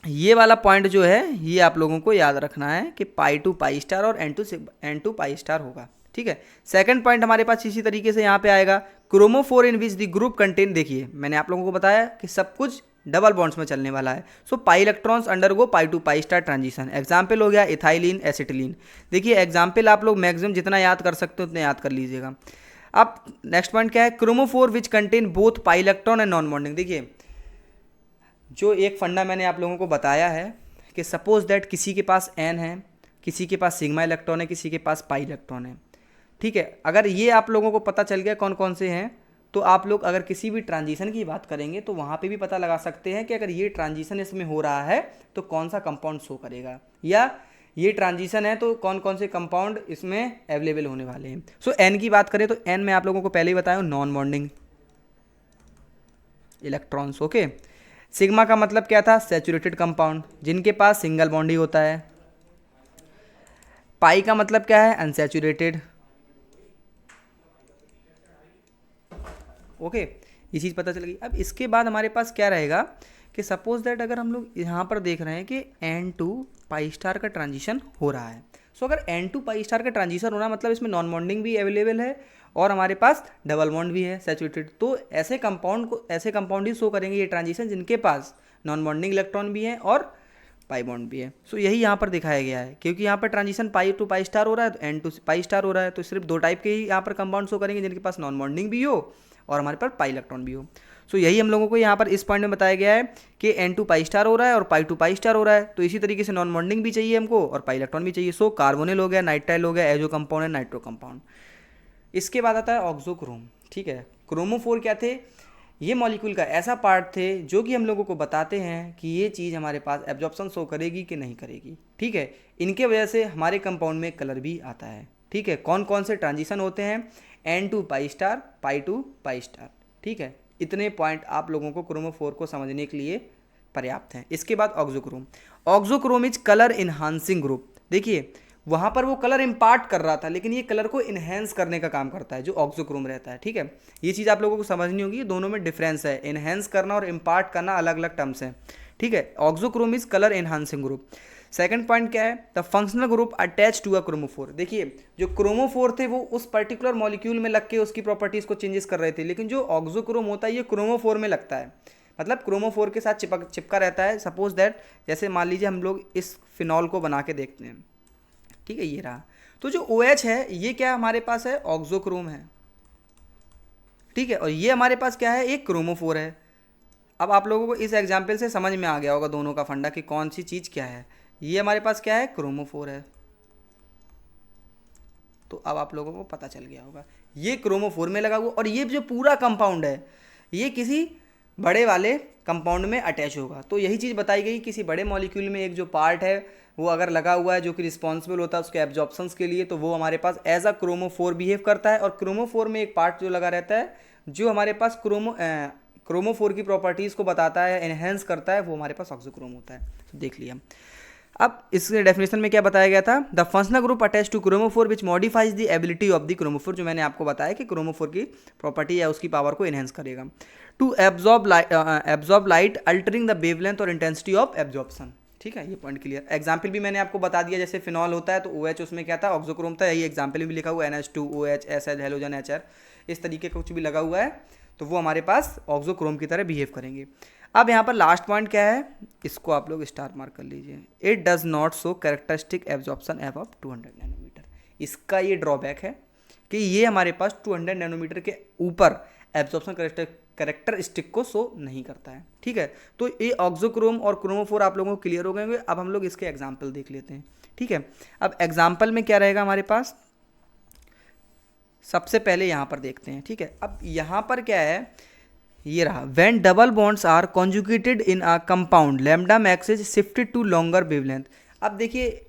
ये वाला पॉइंट जो है ये आप लोगों को याद रखना है कि पाई टू पाई स्टार और N2 पाई स्टार होगा, ठीक है। सेकंड पॉइंट हमारे पास इसी तरीके से यहाँ पे आएगा, chromophore in which the group contain, देखिए मैंने आप लोगों को बताया कि सब कुछ डबल बॉन्ड्स में चलने वाला है। So pi electrons undergo pi to pi star transition. Example हो गया इथाइलिन एसिटिलीन। देखिए एग्जाम्पल आप लोग मैक्सिमम जितना याद कर सकते हो उतना याद कर लीजिएगा। अब नेक्स्ट पॉइंट क्या है, chromophore which contain both pi electron and non bonding. देखिए जो एक फंडा मैंने आप लोगों को बताया है कि सपोज दैट किसी के पास N है, किसी के पास सिग्मा इलेक्ट्रॉन है, किसी के पास पाई इलेक्ट्रॉन है, ठीक है। अगर ये आप लोगों को पता चल गया कौन कौन से हैं, तो आप लोग अगर किसी भी ट्रांजिशन की बात करेंगे तो वहाँ पे भी पता लगा सकते हैं कि अगर ये ट्रांजिशन इसमें हो रहा है तो कौन सा कंपाउंड शो करेगा, या ये ट्रांजिशन है तो कौन कौन से कंपाउंड इसमें अवेलेबल होने वाले हैं। सो N की बात करें तो N में आप लोगों को पहले ही बताया non bonding electrons, okay. Sigma का मतलब क्या था, सैचुरेटेड कंपाउंड जिनके पास सिंगल बॉन्ड ही होता है। पाई का मतलब क्या है, अनसैचुरेटेड, ओके, ये चीज़ पता चल गई। अब इसके बाद हमारे पास क्या रहेगा कि सपोज दैट अगर हम लोग यहाँ पर देख रहे हैं कि N2 पाई स्टार का ट्रांजिशन हो रहा है, सो अगर N2 का ट्रांजिशन होना मतलब इसमें नॉन बॉन्डिंग भी अवेलेबल है और हमारे पास डबल बॉन्ड भी है सैचुरेटेड। तो ऐसे कंपाउंड ही शो करेंगे ये ट्रांजिशन जिनके पास नॉन बॉन्डिंग इलेक्ट्रॉन भी है और पाई बॉन्ड भी है। सो यही यहाँ पर दिखाया गया है, क्योंकि यहाँ पर transition pi to pi star हो रहा है तो N2 पाई स्टार हो रहा है, तो सिर्फ दो टाइप के ही यहाँ पर कंपाउंड शो करेंगे जिनके पास नॉन बॉन्डिंग भी हो और हमारे पास पाई इलेक्ट्रॉन भी हो। सो यही हम लोगों को यहाँ पर इस पॉइंट में बताया गया है कि N2 पाई स्टार हो रहा है और पाई टू पाई स्टार हो रहा है, तो इसी तरीके से नॉन बॉन्डिंग भी चाहिए हमको और पाई इलेक्ट्रॉन भी चाहिए। सो कार्बोनिल हो गया, नाइट्राइल हो गया, एजो कंपाउंड है, नाइट्रो कंपाउंड। इसके बाद आता है ऑक्सोक्रोम। ठीक है, क्रोमोफोर क्या थे? ये मॉलिक्यूल का ऐसा पार्ट थे जो कि हम लोगों को बताते हैं कि ये चीज़ हमारे पास एब्जॉर्प्शन शो करेगी कि नहीं करेगी। ठीक है, इनके वजह से हमारे कंपाउंड में कलर भी आता है। ठीक है, कौन कौन से ट्रांजिशन होते हैं? N2 pi star, pi to pi star. ठीक है, इतने पॉइंट आप लोगों को क्रोमोफोर को समझने के लिए पर्याप्त हैं। इसके बाद auxochrome. Auxochrome is colour enhancing group. देखिए वहाँ पर वो कलर इम्पार्ट कर रहा था, लेकिन ये कलर को इन्हेंस करने का काम करता है जो ऑक्सोक्रोम रहता है। ठीक है, ये चीज़ आप लोगों को समझनी होगी, दोनों में डिफरेंस है। इन्हेंस करना और इम्पार्ट करना अलग अलग टर्म्स हैं। ठीक है, auxochrome is colour enhancing group. Second point क्या है? The functional group attach to a chromophore. देखिए जो क्रोमोफोर थे वो उस पर्टिकुलर मॉलिक्यूल में लग के उसकी प्रॉपर्टीज़ को चेंजेस कर रहे थे, लेकिन जो ऑक्सोक्रोम होता है ये क्रोमोफोर में लगता है, मतलब क्रोमोफोर के साथ चिपका रहता है। सपोज दैट जैसे मान लीजिए हम लोग इस फिनॉल को बना के देखते हैं। ठीक है, ये रहा। तो जो OH है ये क्या हमारे पास है? ऑक्सोक्रोम है। ठीक है, और ये हमारे पास क्या है? एक क्रोमोफोर है। अब आप लोगों को इस एग्जाम्पल से समझ में आ गया होगा दोनों का फंडा कि कौन सी चीज़ क्या है। ये हमारे पास क्या है? क्रोमोफोर है। तो अब आप लोगों को पता चल गया होगा ये क्रोमोफोर में लगा हुआ, और ये जो पूरा कंपाउंड है ये किसी बड़े वाले कंपाउंड में अटैच होगा। तो यही चीज़ बताई गई, किसी बड़े मॉलिक्यूल में एक जो पार्ट है वो अगर लगा हुआ है जो कि रिस्पॉन्सिबल होता है उसके एब्जॉर्प्शंस के लिए, तो वो हमारे पास एज अ क्रोमोफोर बिहेव करता है। और क्रोमोफोर में एक पार्ट जो लगा रहता है जो हमारे पास क्रोमोफोर की प्रॉपर्टीज़ को बताता है, एनहेंस करता है, वो हमारे पास ऑक्सोक्रोम होता है। तो देख लिया। अब इस डेफिनेशन में क्या बताया गया था? The functional group attach to chromophore which modifies the ability of the chromophore, जो मैंने आपको बताया कि क्रोमोफोर की प्रॉपर्टी या उसकी पावर को एनहेंस करेगा। To absorb light altering the wavelength और इंटेंसिटी ऑफ एब्जॉर्प्शन। ठीक है, ये पॉइंट क्लियर। एग्जाम्पल भी मैंने आपको बता दिया, जैसे फिनॉल होता है तो OH उसमें क्या था? ऑक्सोक्रोम था। यही एग्जाम्पल में भी लिखा हुआ है NH2OH SH हेलोजन HR, इस तरीके का कुछ भी लगा हुआ है तो वो हमारे पास ऑक्सोक्रोम की तरह बिहेव करेंगे। अब यहाँ पर लास्ट पॉइंट क्या है? इसको आप लोग स्टार मार्क कर लीजिए। It does not show characteristic absorption above 200 nanometer. इसका ये ड्रॉबैक है कि ये हमारे पास 200 नैनोमीटर के ऊपर एब्जॉर्प्शन कैरेक्टरिस्टिक को शो नहीं करता है। ठीक है, तो ये ऑक्सोक्रोम और क्रोमोफोर आप लोगों को क्लियर हो गए। अब हम लोग इसके एग्जाम्पल देख लेते हैं। ठीक है, अब एग्जाम्पल में क्या रहेगा हमारे पास? सबसे पहले यहाँ पर देखते हैं। ठीक है, अब यहाँ पर क्या है? ये रहा, when double bonds are conjugated in a compound lambda max is shifted to longer wavelength. अब देखिए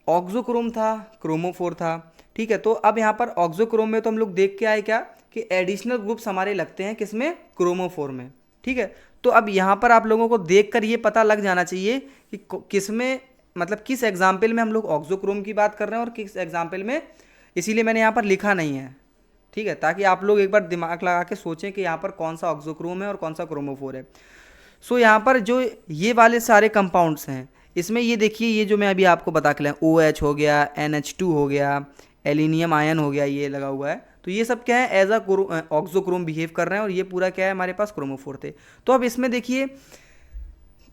ऑक्सोक्रोम था, क्रोमोफोर था। ठीक है, तो अब यहाँ पर ऑक्सोक्रोम में तो हम लोग देख के आए क्या कि एडिशनल ग्रुप्स हमारे लगते हैं किसमें? क्रोमोफोर में। ठीक है, तो अब यहाँ पर आप लोगों को देखकर ये पता लग जाना चाहिए कि किसमें, मतलब किस एग्जाम्पल में हम लोग ऑक्सोक्रोम की बात कर रहे हैं और किस एग्जाम्पल में, इसीलिए मैंने यहाँ पर लिखा नहीं है। ठीक है, ताकि आप लोग एक बार दिमाग लगा के सोचें कि यहाँ पर कौन सा ऑक्सोक्रोम है और कौन सा क्रोमोफोर है। सो यहाँ पर जो ये वाले सारे कंपाउंड्स हैं इसमें ये देखिए, ये जो मैं अभी आपको बता के लाया, OH हो गया, NH2 हो गया, एलिनियम आयन हो गया, ये लगा हुआ है, तो ये सब क्या है? एज अ ऑक्सोक्रोम बिहेव कर रहे हैं और ये पूरा क्या है? हमारे पास क्रोमोफोर थे। तो अब इसमें देखिए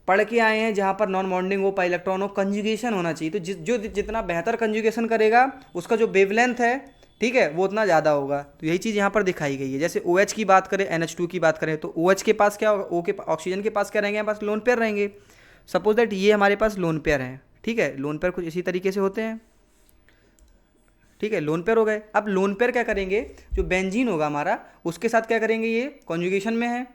पढ़ के आए हैं जहाँ पर नॉन बॉन्डिंग हो, पाई इलेक्ट्रॉन हो, कंजुगेशन होना चाहिए। तो जो जितना बेहतर कंजुगेशन करेगा उसका जो वेवलेंथ है, ठीक है, वो उतना ज़्यादा होगा। तो यही चीज़ यहाँ पर दिखाई गई है। जैसे OH की बात करें, NH2 की बात करें, तो OH के पास क्या होगा? O के ऑक्सीजन के पास क्या रहेंगे? हमारे पास लोन पेयर रहेंगे। सपोज दैट ये हमारे पास लोन पेयर है। ठीक है, लोन पेयर कुछ इसी तरीके से होते हैं। ठीक है, लोन पेयर हो गए। अब लोन पेयर क्या करेंगे? जो बेंजीन होगा हमारा उसके साथ क्या करेंगे? ये कॉन्जुगेशन में है,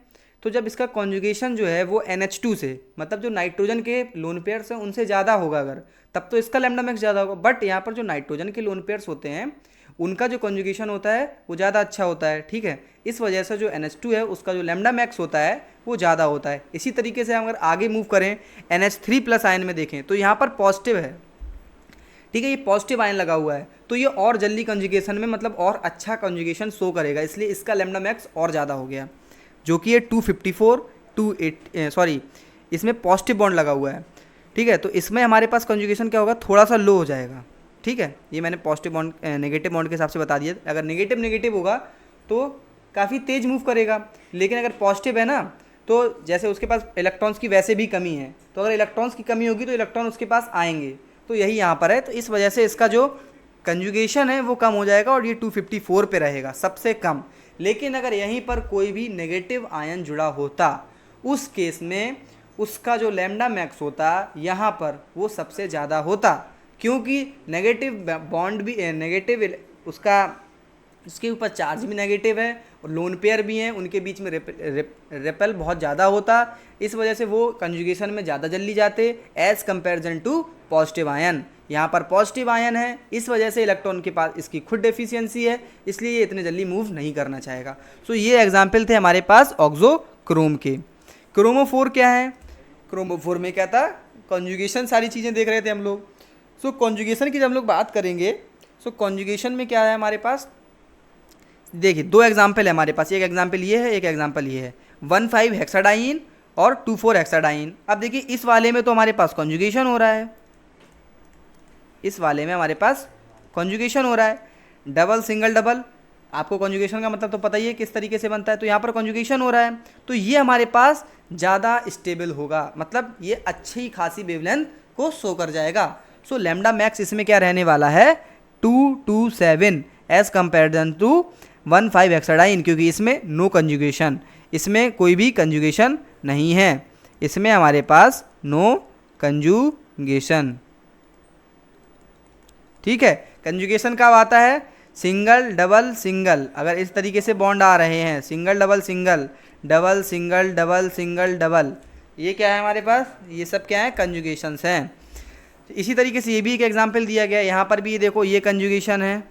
तो जब इसका कॉन्जुगेशन जो है वो NH2 से, मतलब जो नाइट्रोजन के लोन पेयर्स हैं उनसे ज़्यादा होगा अगर, तब तो इसका लैम्डा मैक्स ज़्यादा होगा। बट यहाँ पर जो नाइट्रोजन के लोन पेयर्स होते हैं उनका जो कॉन्जुगेशन होता है वो ज़्यादा अच्छा होता है। ठीक है, इस वजह से जो NH2 है उसका जो लैम्डा मैक्स होता है वो ज़्यादा होता है। इसी तरीके से हम अगर आगे मूव करें NH3+ आयन में देखें तो यहाँ पर पॉजिटिव है। ठीक है, ये पॉजिटिव आयन लगा हुआ है तो ये और जल्दी कंजुगेशन में, मतलब और अच्छा कंजुगेशन शो करेगा, इसलिए इसका लैम्डा मैक्स और ज़्यादा हो गया, जो कि ये 254 इसमें पॉजिटिव बॉन्ड लगा हुआ है। ठीक है, तो इसमें हमारे पास कंजुगेशन क्या होगा? थोड़ा सा लो हो जाएगा। ठीक है, ये मैंने पॉजिटिव बॉन्ड नेगेटिव बॉन्ड के हिसाब से बता दिया। अगर नेगेटिव नेगेटिव होगा तो काफ़ी तेज़ मूव करेगा, लेकिन अगर पॉजिटिव है ना तो जैसे उसके पास इलेक्ट्रॉन्स की वैसे भी कमी है, तो अगर इलेक्ट्रॉन्स की कमी होगी तो इलेक्ट्रॉन उसके पास आएंगे, तो यही यहाँ पर है। तो इस वजह से इसका जो कंजुगेशन है वो कम हो जाएगा और ये 254 पे रहेगा सबसे कम। लेकिन अगर यहीं पर कोई भी नेगेटिव आयन जुड़ा होता, उस केस में उसका जो लैम्डा मैक्स होता यहाँ पर वो सबसे ज़्यादा होता, क्योंकि नेगेटिव बॉन्ड भी नेगेटिव उसका उसके ऊपर चार्ज भी नेगेटिव है और लोन पेयर भी हैं, उनके बीच में रेपेल बहुत ज़्यादा होता। इस वजह से वो कंजुगेशन में ज़्यादा जल्दी जाते as comparison to positive ion. यहाँ पर पॉजिटिव आयन है, इस वजह से इलेक्ट्रॉन के पास इसकी खुद डेफिशिएंसी है, इसलिए ये इतने जल्दी मूव नहीं करना चाहेगा। सो ये एग्जाम्पल थे हमारे पास ऑक्सोक्रोम के। क्रोमोफोर क्या है? क्रोमोफोर में क्या था? कॉन्जुगेशन, सारी चीज़ें देख रहे थे हम लोग। सो कॉन्जुगेशन की जब हम लोग बात करेंगे, सो कॉन्जुगेशन में क्या है हमारे पास, देखिए दो एग्जाम्पल है हमारे पास, एक एग्जाम्पल ये है, एक एग्जाम्पल ये है, 1,5 हेक्साडाइन और 2,4 हेक्साडाइन। अब देखिए इस वाले में तो हमारे पास कॉन्जुगेशन हो रहा है, इस वाले में हमारे पास कॉन्जुगेशन हो रहा है। डबल सिंगल डबल, आपको कॉन्जुगेशन का मतलब तो पता ही है किस तरीके से बनता है, तो यहाँ पर कॉन्जुगेशन हो रहा है, तो ये हमारे पास ज़्यादा स्टेबल होगा, मतलब ये अच्छी खासी वेवलेंथ को शो कर जाएगा। सो लैम्डा मैक्स इसमें क्या रहने वाला है? 227 एज कंपेरिजन टू 1,5 हेक्साडाइन, क्योंकि इसमें नो कंजुगेशन, इसमें कोई भी कंजुगेशन नहीं है, इसमें हमारे पास नो कंजुगेशन। ठीक है, कंजुगेशन कब आता है? सिंगल डबल सिंगल, अगर इस तरीके से बॉन्ड आ रहे हैं, single double single, double single double single double, ये क्या है हमारे पास? ये सब क्या है? कंजुगेशंस हैं। इसी तरीके से ये भी एक एग्जांपल दिया गया है, यहाँ पर भी ये देखो, ये कंजुगेशन है,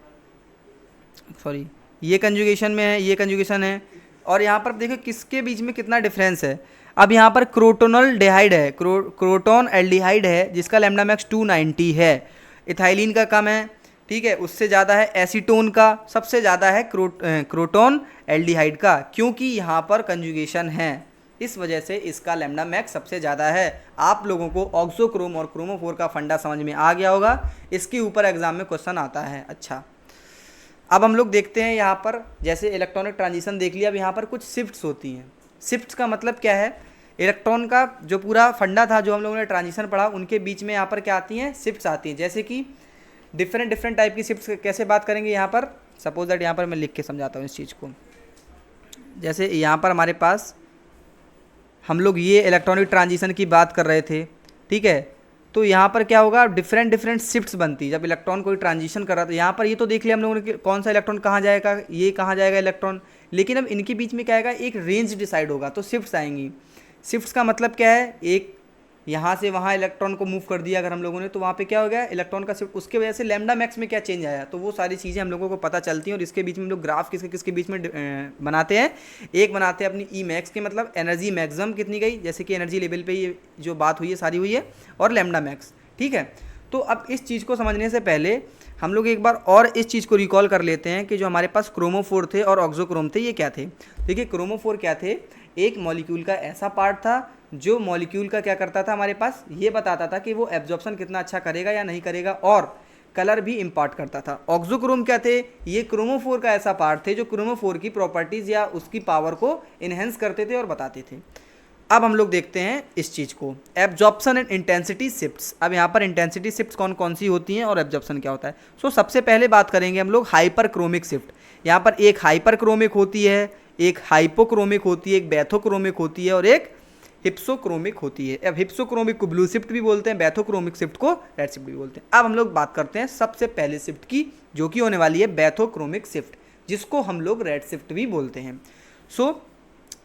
सॉरी ये कंजुगेशन में है, ये कंजुगेशन है, और यहाँ पर देखो किसके बीच में कितना डिफरेंस है। अब यहाँ पर क्रोटोनल डिहाइड है, क्रोटोन एल्डिहाइड है, जिसका लैम्डा मैक्स 290 है, इथाइलिन का कम है, ठीक है, उससे ज़्यादा है एसीटोन का, सबसे ज़्यादा है क्रोटोन एल्डिहाइड का, क्योंकि यहाँ पर कंजुगेशन है, इस वजह से इसका लैम्डा मैक्स सबसे ज़्यादा है। आप लोगों को ऑक्सोक्रोम और क्रोमोफोर का फंडा समझ में आ गया होगा, इसके ऊपर एग्जाम में क्वेश्चन आता है। अच्छा, अब हम लोग देखते हैं यहाँ पर, जैसे इलेक्ट्रॉनिक ट्रांजिशन देख लिया, अब यहाँ पर कुछ शिफ्ट्स होती हैं। शिफ्ट्स का मतलब क्या है? इलेक्ट्रॉन का जो पूरा फंडा था, जो हम लोगों ने ट्रांजिशन पढ़ा, उनके बीच में यहाँ पर क्या आती हैं? शिफ्ट्स आती हैं। जैसे कि डिफरेंट टाइप की शिफ्ट्स कैसे बात करेंगे यहाँ पर, सपोज दैट यहाँ पर मैं लिख के समझाता हूँ इस चीज़ को। जैसे यहाँ पर हमारे पास हम लोग ये इलेक्ट्रॉनिक ट्रांजिशन की बात कर रहे थे, ठीक है, तो यहाँ पर क्या होगा? डिफरेंट शिफ्ट्स बनती जब इलेक्ट्रॉन कोई ट्रांजिशन कर रहा था। यहाँ पर ये तो देख लिया हम लोगों ने कौन सा इलेक्ट्रॉन कहाँ जाएगा, ये कहाँ जाएगा इलेक्ट्रॉन, लेकिन अब इनके बीच में क्या आएगा? एक रेंज डिसाइड होगा, तो शिफ्ट्स आएंगी। शिफ्ट्स का मतलब क्या है? एक यहाँ से वहाँ इलेक्ट्रॉन को मूव कर दिया अगर हम लोगों ने, तो वहाँ पे क्या हो गया? इलेक्ट्रॉन का शिफ्ट, उसके वजह से लैम्डा मैक्स में क्या चेंज आया, तो वो सारी चीज़ें हम लोगों को पता चलती हैं। और इसके बीच में हम लोग ग्राफ किसके बीच में बनाते हैं? एक बनाते हैं अपनी ई मैक्स के, मतलब एनर्जी मैक्सिमम कितनी गई, जैसे कि एनर्जी लेवल पे ये जो बात हुई है सारी हुई है, और लैम्डा मैक्स, ठीक है। तो अब इस चीज़ को समझने से पहले हम लोग एक बार और इस चीज़ को रिकॉल कर लेते हैं कि जो हमारे पास क्रोमोफोर थे और ऑक्सोक्रोम थे, ये क्या थे। देखिए क्रोमोफोर क्या थे? एक मॉलिक्यूल का ऐसा पार्ट था जो मॉलिक्यूल का क्या करता था, हमारे पास ये बताता था कि वो एब्जॉर्प्शन कितना अच्छा करेगा या नहीं करेगा, और कलर भी इम्पार्ट करता था। ऑक्सोक्रोम क्या थे? ये क्रोमोफोर का ऐसा पार्ट थे जो क्रोमोफोर की प्रॉपर्टीज़ या उसकी पावर को इन्हेंस करते थे और बताते थे। अब हम लोग देखते हैं इस चीज़ को, एब्जॉर्प्शन एंड इंटेंसिटी शिफ्ट्स। अब यहाँ पर इंटेंसिटी शिफ्ट्स कौन कौन सी होती हैं और एब्जॉर्प्शन क्या होता है। सो सबसे पहले बात करेंगे हम लोग हाइपरक्रोमिक शिफ्ट। यहाँ पर एक हाइपरक्रोमिक होती है, एक हाइपोक्रोमिक होती है, एक बैथोक्रोमिक होती है और एक हिप्सोक्रोमिक होती है। अब हिप्सोक्रोमिक को ब्लू शिफ्ट भी बोलते हैं, बैथोक्रोमिक शिफ्ट को रेड शिफ्ट भी बोलते हैं। अब हम लोग बात करते हैं सबसे पहले शिफ्ट की, जो कि होने वाली है बैथोक्रोमिक शिफ्ट, जिसको हम लोग रेड शिफ्ट भी बोलते हैं। So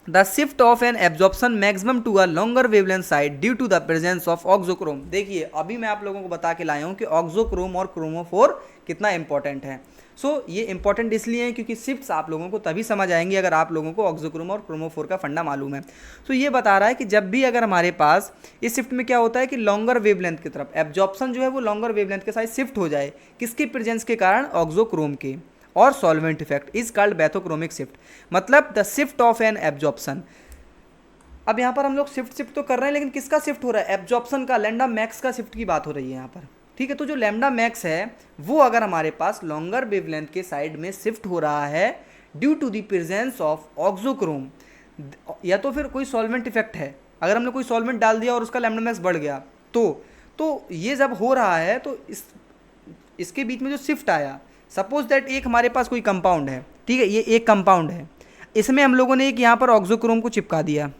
the shift of an absorption maximum to a longer wavelength side due to the presence of auxochrome. देखिए अभी मैं आप लोगों को बता के लाया हूँ कि ऑक्सोक्रोम और क्रोमोफोर कितना इंपॉर्टेंट है। सो ये इंपॉर्टेंट इसलिए है क्योंकि शिफ्ट्स आप लोगों को तभी समझ आएंगी अगर आप लोगों को ऑक्सोक्रोम और क्रोमोफोर का फंडा मालूम है। सो ये बता रहा है कि जब भी अगर हमारे पास इस शिफ्ट में क्या होता है कि लॉन्गर वेवलेंथ की तरफ एब्जॉर्प्शन जो है वो लॉन्गर वेवलेंथ के साथ शिफ्ट हो जाए, किसके प्रेजेंस के कारण? ऑक्सोक्रोम के, और solvent effect is called bathochromic shift, मतलब the shift of an absorption. अब यहाँ पर हम लोग शिफ्ट तो कर रहे हैं, लेकिन किसका शिफ्ट हो रहा है? एब्जॉर्प्शन का, लैम्डा मैक्स का शिफ्ट की बात हो रही है यहाँ पर। ठीक है। तो जो लैम्डा मैक्स है वो अगर हमारे पास लॉन्गर वेवलेंथ के साइड में शिफ्ट हो रहा है due to the presence of auxochrome, या तो फिर कोई सॉल्वेंट इफेक्ट है, अगर हमने कोई सॉल्वेंट डाल दिया और उसका लैम्डा मैक्स बढ़ गया तो ये जब हो रहा है तो इसके बीच में जो शिफ्ट आया, सपोज दैट एक हमारे पास कोई कंपाउंड है, ठीक है, ये एक कंपाउंड है, इसमें हम लोगों ने एक यहाँ पर ऑक्सोक्रोम को चिपका दिया,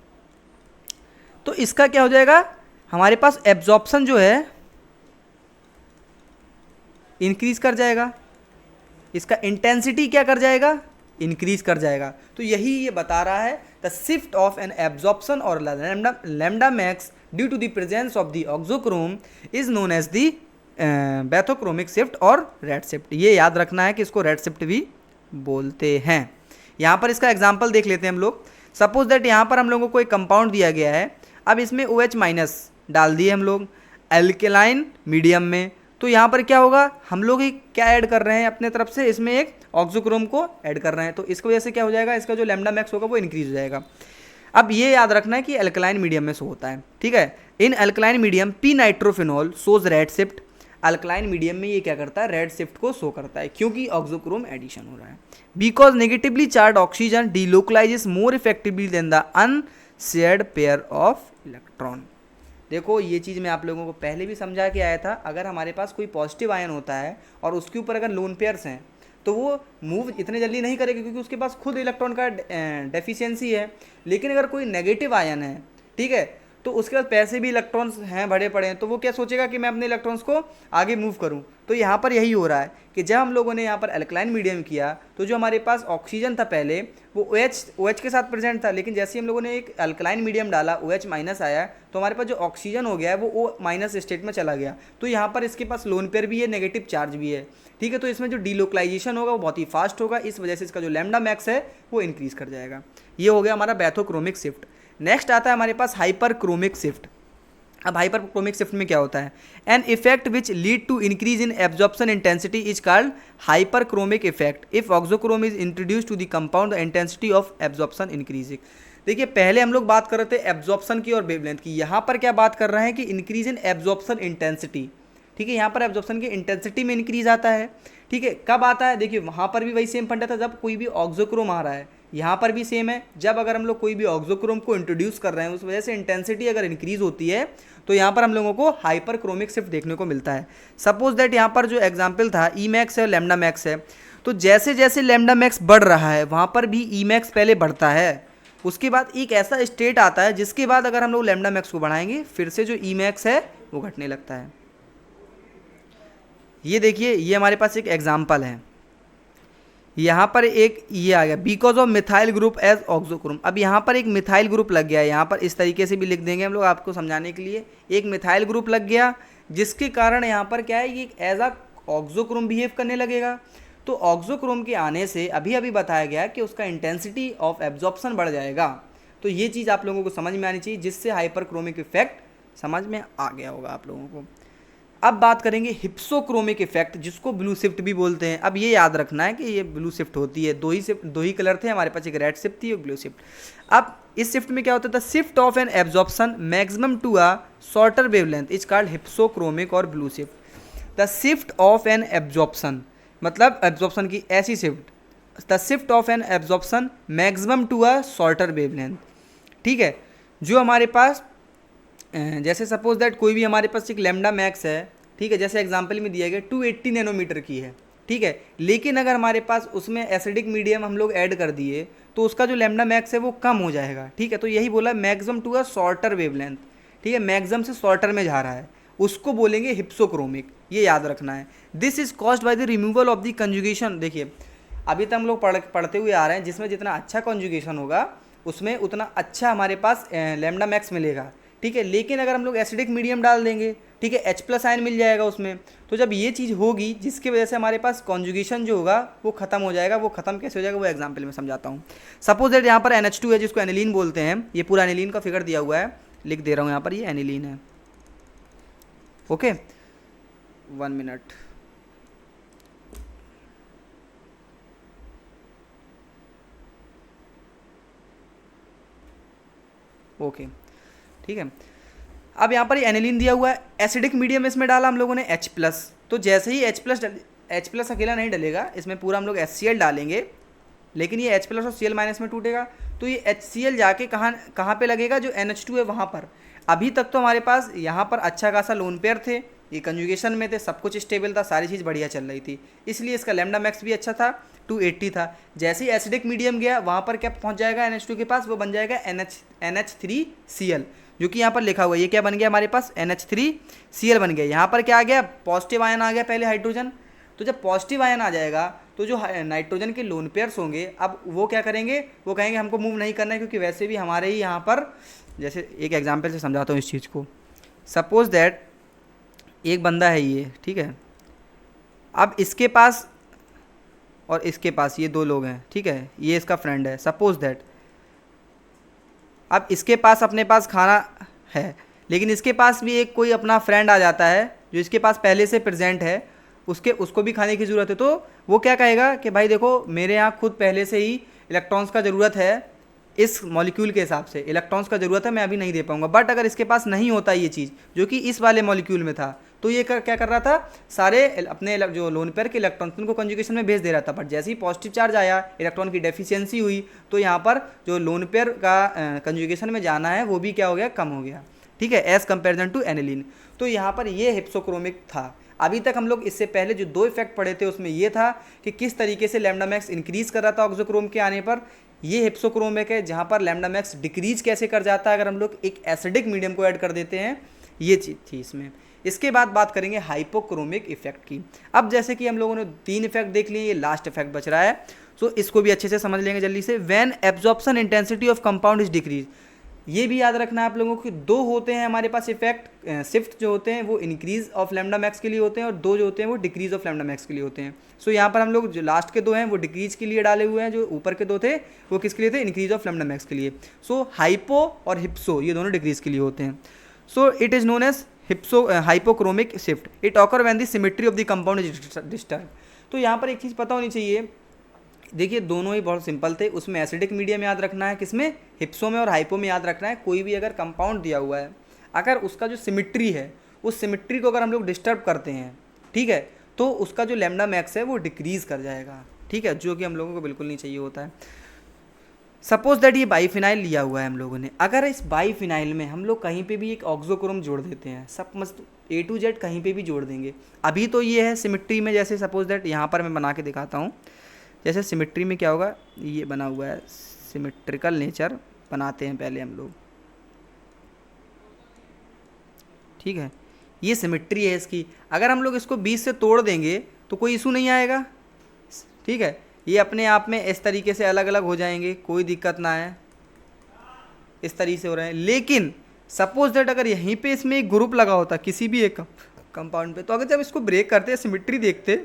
तो इसका क्या हो जाएगा, हमारे पास एब्जॉर्प्शन जो है इंक्रीज कर जाएगा, इसका इंटेंसिटी क्या कर जाएगा, इंक्रीज कर जाएगा। तो यही ये बता रहा है the shift of an absorption और lambda max due to the presence of the auxochrome is known as the bathochromic shift और रेड शिफ्ट। ये याद रखना है कि इसको रेड शिफ्ट भी बोलते हैं। यहाँ पर इसका एग्जाम्पल देख लेते हैं हम लोग। सपोज दैट यहाँ पर हम लोगों को एक कंपाउंड दिया गया है, अब इसमें OH माइनस डाल दिए हम लोग एल्केलाइन मीडियम में, तो यहाँ पर क्या होगा, हम लोग ही क्या ऐड कर रहे हैं अपने तरफ से, इसमें एक ऑक्सोक्रोम को ऐड कर रहे हैं, तो इसकी वजह से क्या हो जाएगा, इसका जो लैम्डा मैक्स होगा वो इंक्रीज हो जाएगा। अब ये याद रखना है कि अल्कलाइन मीडियम में शो होता है, ठीक है। In alkaline medium P nitrophenol shows red shift, alkaline medium में ये क्या करता है, रेड शिफ्ट को शो करता है, क्योंकि ऑक्सोक्रोम एडिशन हो रहा है। Because negatively charge oxygen delocalises more effectively than the unshared pair of electron. देखो ये चीज़ मैं आप लोगों को पहले भी समझा के आया था, अगर हमारे पास कोई पॉजिटिव आयन होता है और उसके ऊपर अगर लोन पेयर्स हैं तो वो मूव इतने जल्दी नहीं करेगा क्योंकि उसके पास खुद इलेक्ट्रॉन का डेफिशिएंसी है। लेकिन अगर कोई नेगेटिव आयन है, ठीक है, तो उसके पास पैसे भी इलेक्ट्रॉन्स हैं भरे पड़े हैं, तो वो क्या सोचेगा कि मैं अपने इलेक्ट्रॉन्स को आगे मूव करूं। तो यहाँ पर यही हो रहा है कि जब हम लोगों ने यहाँ पर अल्कलाइन मीडियम किया तो जो हमारे पास ऑक्सीजन था पहले वो OH के साथ प्रेजेंट था, लेकिन जैसे हम लोगों ने एक अल्कलाइन मीडियम डाला, OH माइनस आया, तो हमारे पास जो ऑक्सीजन हो गया है वो O माइनस स्टेट में चला गया। तो यहाँ पर इसके पास लोन पेयर भी है, नेगेटिव चार्ज भी है, ठीक है। तो इसमें जो डीलोकलाइजेशन होगा वो बहुत ही फास्ट होगा, इस वजह से इसका जो लैम्डा मैक्स है वो इंक्रीज कर जाएगा। ये हो गया हमारा बैथोक्रोमिक शिफ्ट। नेक्स्ट आता है हमारे पास हाइपरक्रोमिक शिफ्ट। अब हाइपरक्रोमिक शिफ्ट में क्या होता है, an effect which lead to increase in absorption intensity is called hyperchromic effect. If auxochrome is introduce to the compound the intensity of absorption increasing. देखिए पहले हम लोग बात कर रहे थे एब्जॉर्प्शन की और वेवलेंथ की, यहाँ पर क्या बात कर रहे हैं कि इंक्रीज इन एब्जॉर्प्शन इंटेंसिटी, ठीक है। यहाँ पर एब्जॉर्प्शन की इंटेंसिटी में इंक्रीज आता है, ठीक है। कब आता है, देखिए वहाँ पर भी वही सेम फंडा था, जब कोई भी ऑक्सोक्रोम आ रहा है, यहाँ पर भी सेम है, जब अगर हम लोग कोई भी ऑक्सोक्रोम को इंट्रोड्यूस कर रहे हैं उस वजह से इंटेंसिटी अगर इंक्रीज होती है तो यहाँ पर हम लोगों को हाइपरक्रोमिक शिफ्ट देखने को मिलता है। सपोज दैट यहाँ पर जो एग्जांपल था ई मैक्स है, लैम्डा मैक्स है, तो जैसे जैसे लैम्डा मैक्स बढ़ रहा है वहाँ पर भी ई मैक्स पहले बढ़ता है, उसके बाद एक ऐसा स्टेट आता है जिसके बाद अगर हम लोग लैम्डा मैक्स को बढ़ाएंगे फिर से जो ई मैक्स है वो घटने लगता है। ये देखिए ये हमारे पास एक एग्जाम्पल है, यहाँ पर एक ये आ गया because of methyl group as auxochrome. अब यहाँ पर एक मिथाइल ग्रुप लग गया है, यहाँ पर इस तरीके से भी लिख देंगे हम लोग आपको समझाने के लिए, एक मिथाइल ग्रुप लग गया जिसके कारण यहाँ पर क्या है ये एज अ ऑक्सोक्रोम बिहेव करने लगेगा। तो ऑक्सोक्रोम के आने से अभी अभी बताया गया कि उसका इंटेंसिटी ऑफ एब्जॉर्प्शन बढ़ जाएगा। तो ये चीज़ आप लोगों को समझ में आनी चाहिए, जिससे हाइपरक्रोमिक इफेक्ट समझ में आ गया होगा आप लोगों को। अब बात करेंगे हिप्सोक्रोमिक इफेक्ट, जिसको ब्लू शिफ्ट भी बोलते हैं। अब ये याद रखना है कि ये ब्लू शिफ्ट होती है, दो ही कलर थे हमारे पास, एक रेड शिफ्ट थी एक ब्लू शिफ्ट। अब इस शिफ्ट में क्या होता था, shift of an absorption maximum to a shorter wavelength is called hypsochromic और blue shift. The shift of an absorption मतलब एब्जॉर्प्शन की ऐसी shift, the shift of an absorption maximum to a shorter wavelength, ठीक है। जो हमारे पास जैसे suppose that कोई भी हमारे पास एक लैम्डा मैक्स है, ठीक है, जैसे एग्जांपल में दिया गया 280 नैनोमीटर की है, ठीक है, लेकिन अगर हमारे पास उसमें एसिडिक मीडियम हम लोग ऐड कर दिए तो उसका जो लैम्डा मैक्स है वो कम हो जाएगा, ठीक है। तो यही बोला maximum to a shorter wavelength, ठीक है, मैक्सिमम से शॉर्टर में जा रहा है, उसको बोलेंगे हिप्सोक्रोमिक, ये याद रखना है। This is caused by the removal of the conjugation. देखिए अभी तक हम लोग पढ़ते हुए आ रहे हैं, जिसमें जितना अच्छा कंजुगेशन होगा उसमें उतना अच्छा हमारे पास लैम्डा मैक्स मिलेगा, ठीक है। लेकिन अगर हम लोग एसिडिक मीडियम डाल देंगे, ठीक है, H+ आयन मिल जाएगा उसमें, तो जब ये चीज़ होगी जिसकी वजह से हमारे पास कॉन्जुगेशन जो होगा वो खत्म हो जाएगा। वो खत्म कैसे हो जाएगा वो एग्जांपल में समझाता हूँ। सपोज दैट यहाँ पर NH2 है जिसको एनिलीन बोलते हैं, ये पूरा एनिलीन का फिगर दिया हुआ है, लिख दे रहा हूँ यहाँ पर, ये एनिलीन है, ओके। 1 मिनट, ओके, ठीक है। अब यहाँ पर एनिलीन दिया हुआ है, एसिडिक मीडियम इसमें डाला हम लोगों ने H+, तो जैसे ही H+ अकेला नहीं डलेगा, इसमें पूरा हम लोग HCl डालेंगे, लेकिन ये H+ और Cl- में टूटेगा, तो ये HCl जाके कहाँ पे लगेगा, जो NH2 है वहाँ पर। अभी तक तो हमारे पास यहाँ पर अच्छा खासा लोन पेयर थे, ये कंजुगेशन में थे, सब कुछ स्टेबल था, सारी चीज़ बढ़िया चल रही थी, इसलिए इसका लैम्डा मैक्स भी अच्छा था, 280 था। जैसे ही एसिडिक मीडियम गया, वहाँ पर क्या पहुँच जाएगा NH2 के पास, वो बन जाएगा NH3Cl, जो कि यहाँ पर लिखा हुआ है। ये क्या बन गया हमारे पास, NH3Cl बन गया। यहाँ पर क्या आ गया, पॉजिटिव आयन आ गया पहले हाइड्रोजन, तो जब पॉजिटिव आयन आ जाएगा तो जो नाइट्रोजन के लोन पेयर्स होंगे, अब वो क्या करेंगे, वो कहेंगे हमको मूव नहीं करना है, क्योंकि वैसे भी हमारे ही यहाँ पर, जैसे एक एग्जांपल से समझाता हूँ इस चीज़ को। सपोज दैट एक बंदा है ये, ठीक है, अब इसके पास और इसके पास ये 2 लोग हैं, ठीक है, ये इसका फ्रेंड है, सपोज दैट अब इसके पास अपने पास खाना है, लेकिन इसके पास भी एक कोई अपना फ्रेंड आ जाता है जो इसके पास पहले से प्रेजेंट है, उसको भी खाने की ज़रूरत है, तो वो क्या कहेगा कि भाई देखो मेरे यहाँ खुद पहले से ही इलेक्ट्रॉन्स का ज़रूरत है, इस मॉलिक्यूल के हिसाब से इलेक्ट्रॉन्स का ज़रूरत है, मैं अभी नहीं दे पाऊंगा। बट अगर इसके पास नहीं होता ये चीज़ जो कि इस वाले मॉलिक्यूल में था, तो ये क्या कर रहा था, सारे अपने जो लोन पेयर के इलेक्ट्रॉन्स उनको कंजुगेशन में भेज दे रहा था। बट जैसे ही पॉजिटिव चार्ज आया, इलेक्ट्रॉन की डेफिशिएंसी हुई, तो यहाँ पर जो लोन पेयर का कंजुगेशन में जाना है वो भी क्या हो गया, कम हो गया, ठीक है, एज कंपेरिजन टू एनिलीन। तो यहाँ पर ये हिप्सोक्रोमिक था। अभी तक हम लोग इससे पहले जो 2 इफेक्ट पढ़े थे उसमें ये था कि किस तरीके से लैम्डा मैक्स इंक्रीज कर रहा था ऑक्सोक्रोम के आने पर। ये हिप्सोक्रोमिक है, जहाँ पर लैम्डा मैक्स डिक्रीज कैसे कर जाता है अगर हम लोग एक एसिडिक मीडियम को ऐड कर देते हैं, ये चीज़ थी इसमें। इसके बाद बात करेंगे हाइपोक्रोमिक इफेक्ट की। अब जैसे कि हम लोगों ने 3 इफेक्ट देख लिए, ये लास्ट इफेक्ट बच रहा है, सो इसको भी अच्छे से समझ लेंगे जल्दी से। When absorption intensity of compound is decrease, ये भी याद रखना है आप लोगों को कि 2 होते हैं हमारे पास इफेक्ट, शिफ्ट जो होते हैं वो इंक्रीज ऑफ लैम्डा मैक्स के लिए होते हैं, और 2 जो होते हैं वो डिक्रीज ऑफ लैम्डा मैक्स के लिए होते हैं। सो यहाँ पर हम लोग जो लास्ट के 2 हैं वो डिक्रीज के लिए डाले हुए हैं, जो ऊपर के 2 थे वो किसके लिए थे, इंक्रीज ऑफ लैम्डा मैक्स के लिए। सो हाइपो और हिप्सो ये दोनों डिक्रीज के लिए होते हैं। So it is known as hypochromic shift, it occur when the symmetry of the compound is disturb. तो यहाँ पर एक चीज़ पता होनी चाहिए, देखिए दोनों ही बहुत सिंपल थे, उसमें एसिडिक मीडियम याद रखना है, किसमें, हिप्सो में और हाइपो में याद रखना है। कोई भी अगर कंपाउंड दिया हुआ है, अगर उसका जो सिमिट्री है, उस सिमिट्री को अगर हम लोग डिस्टर्ब करते हैं, ठीक है, तो उसका जो लैम्डा मैक्स है वो डिक्रीज कर जाएगा, ठीक है, जो कि हम लोगों को बिल्कुल नहीं चाहिए होता है। सपोज दैट ये बाईफिनाइल लिया हुआ है हम लोगों ने, अगर इस बाईफिनाइल में हम लोग कहीं पे भी एक ऑक्सोक्रोम जोड़ देते हैं, सब मस्त A to Z कहीं पे भी जोड़ देंगे। अभी तो ये है सिमिट्री में, जैसे सपोज दैट यहाँ पर मैं बना के दिखाता हूँ, जैसे सिमिट्री में क्या होगा, ये बना हुआ है, सिमेट्रिकल नेचर बनाते हैं पहले हम लोग, ठीक है, ये सिमिट्री है इसकी। अगर हम लोग इसको 20 से तोड़ देंगे तो कोई इशू नहीं आएगा, ठीक है, ये अपने आप में इस तरीके से अलग अलग हो जाएंगे, कोई दिक्कत ना है, इस तरीके से हो रहे हैं। लेकिन सपोज दैट अगर यहीं पे इसमें एक ग्रुप लगा होता किसी भी एक कंपाउंड पे, तो अगर जब इसको ब्रेक करते सिमिट्री देखते,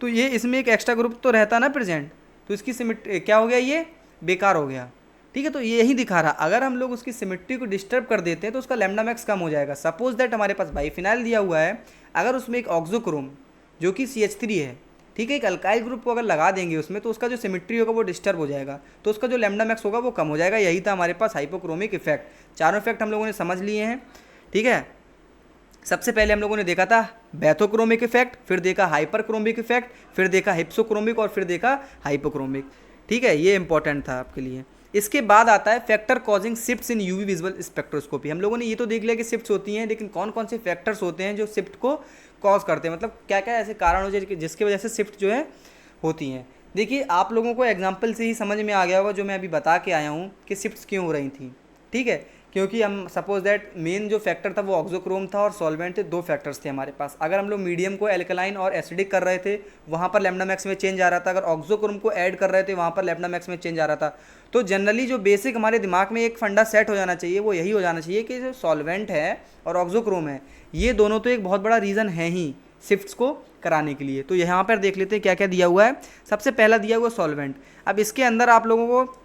तो ये इसमें एक एक्स्ट्रा ग्रुप तो रहता ना प्रेजेंट, तो इसकी सिमिट्री क्या हो गया, ये बेकार हो गया, ठीक है। तो ये यही दिखा रहा, अगर हम लोग उसकी सिमिट्री को डिस्टर्ब कर देते हैं तो उसका लैम्डा मैक्स कम हो जाएगा। सपोज दैट हमारे पास बाईफिनाइल दिया हुआ है, अगर उसमें एक ऑक्सोक्रोम जो कि CH3 है, ठीक है, एक अल्काइल ग्रुप को अगर लगा देंगे उसमें, तो उसका जो सिमिट्री होगा वो डिस्टर्ब हो जाएगा, तो उसका जो लैम्डा मैक्स होगा वो कम हो जाएगा। यही था हमारे पास हाइपोक्रोमिक इफेक्ट। चारों इफेक्ट हम लोगों ने समझ लिए हैं, ठीक है। सबसे पहले हम लोगों ने देखा था बैथोक्रोमिक इफेक्ट, फिर देखा हाइपरक्रोमिक इफेक्ट, फिर देखा हिप्सोक्रोमिक और फिर देखा हाइपोक्रोमिक, ठीक है, ये इंपॉर्टेंट था आपके लिए। इसके बाद आता है फैक्टर कॉजिंग शिफ्ट्स इन यूवी विजुअल स्पेक्ट्रोस्कोपी। हम लोगों ने ये तो देख लिया कि शिफ्ट्स होती हैं, लेकिन कौन कौन से फैक्टर्स होते हैं जो शिफ्ट को कॉज करते हैं, मतलब क्या क्या ऐसे कारण हो जाए जिसकी वजह से शिफ्ट जो है होती हैं। देखिए आप लोगों को एग्जाम्पल से ही समझ में आ गया होगा जो मैं अभी बता के आया हूँ कि शिफ्ट्स क्यों हो रही थी, ठीक है, क्योंकि हम सपोज दैट मेन जो फैक्टर था वो ऑक्सोक्रोम था और सॉल्वेंट थे, 2 फैक्टर्स थे हमारे पास। अगर हम लोग मीडियम को एल्कलाइन और एसिडिक कर रहे थे, वहाँ पर लैम्डा मैक्स में चेंज आ रहा था। अगर ऑक्सोक्रोम को ऐड कर रहे थे, वहाँ पर लैम्डा मैक्स में चेंज आ रहा था। तो जनरली जो बेसिक हमारे दिमाग में एक फंडा सेट हो जाना चाहिए, वो यही हो जाना चाहिए कि जो सॉल्वेंट है और ऑक्सोक्रोम है, ये दोनों तो एक बहुत बड़ा रीज़न है ही शिफ्ट्स को कराने के लिए। तो यहाँ पर देख लेते हैं क्या क्या दिया हुआ है। सबसे पहला दिया हुआ सॉल्वेंट। अब इसके अंदर आप लोगों को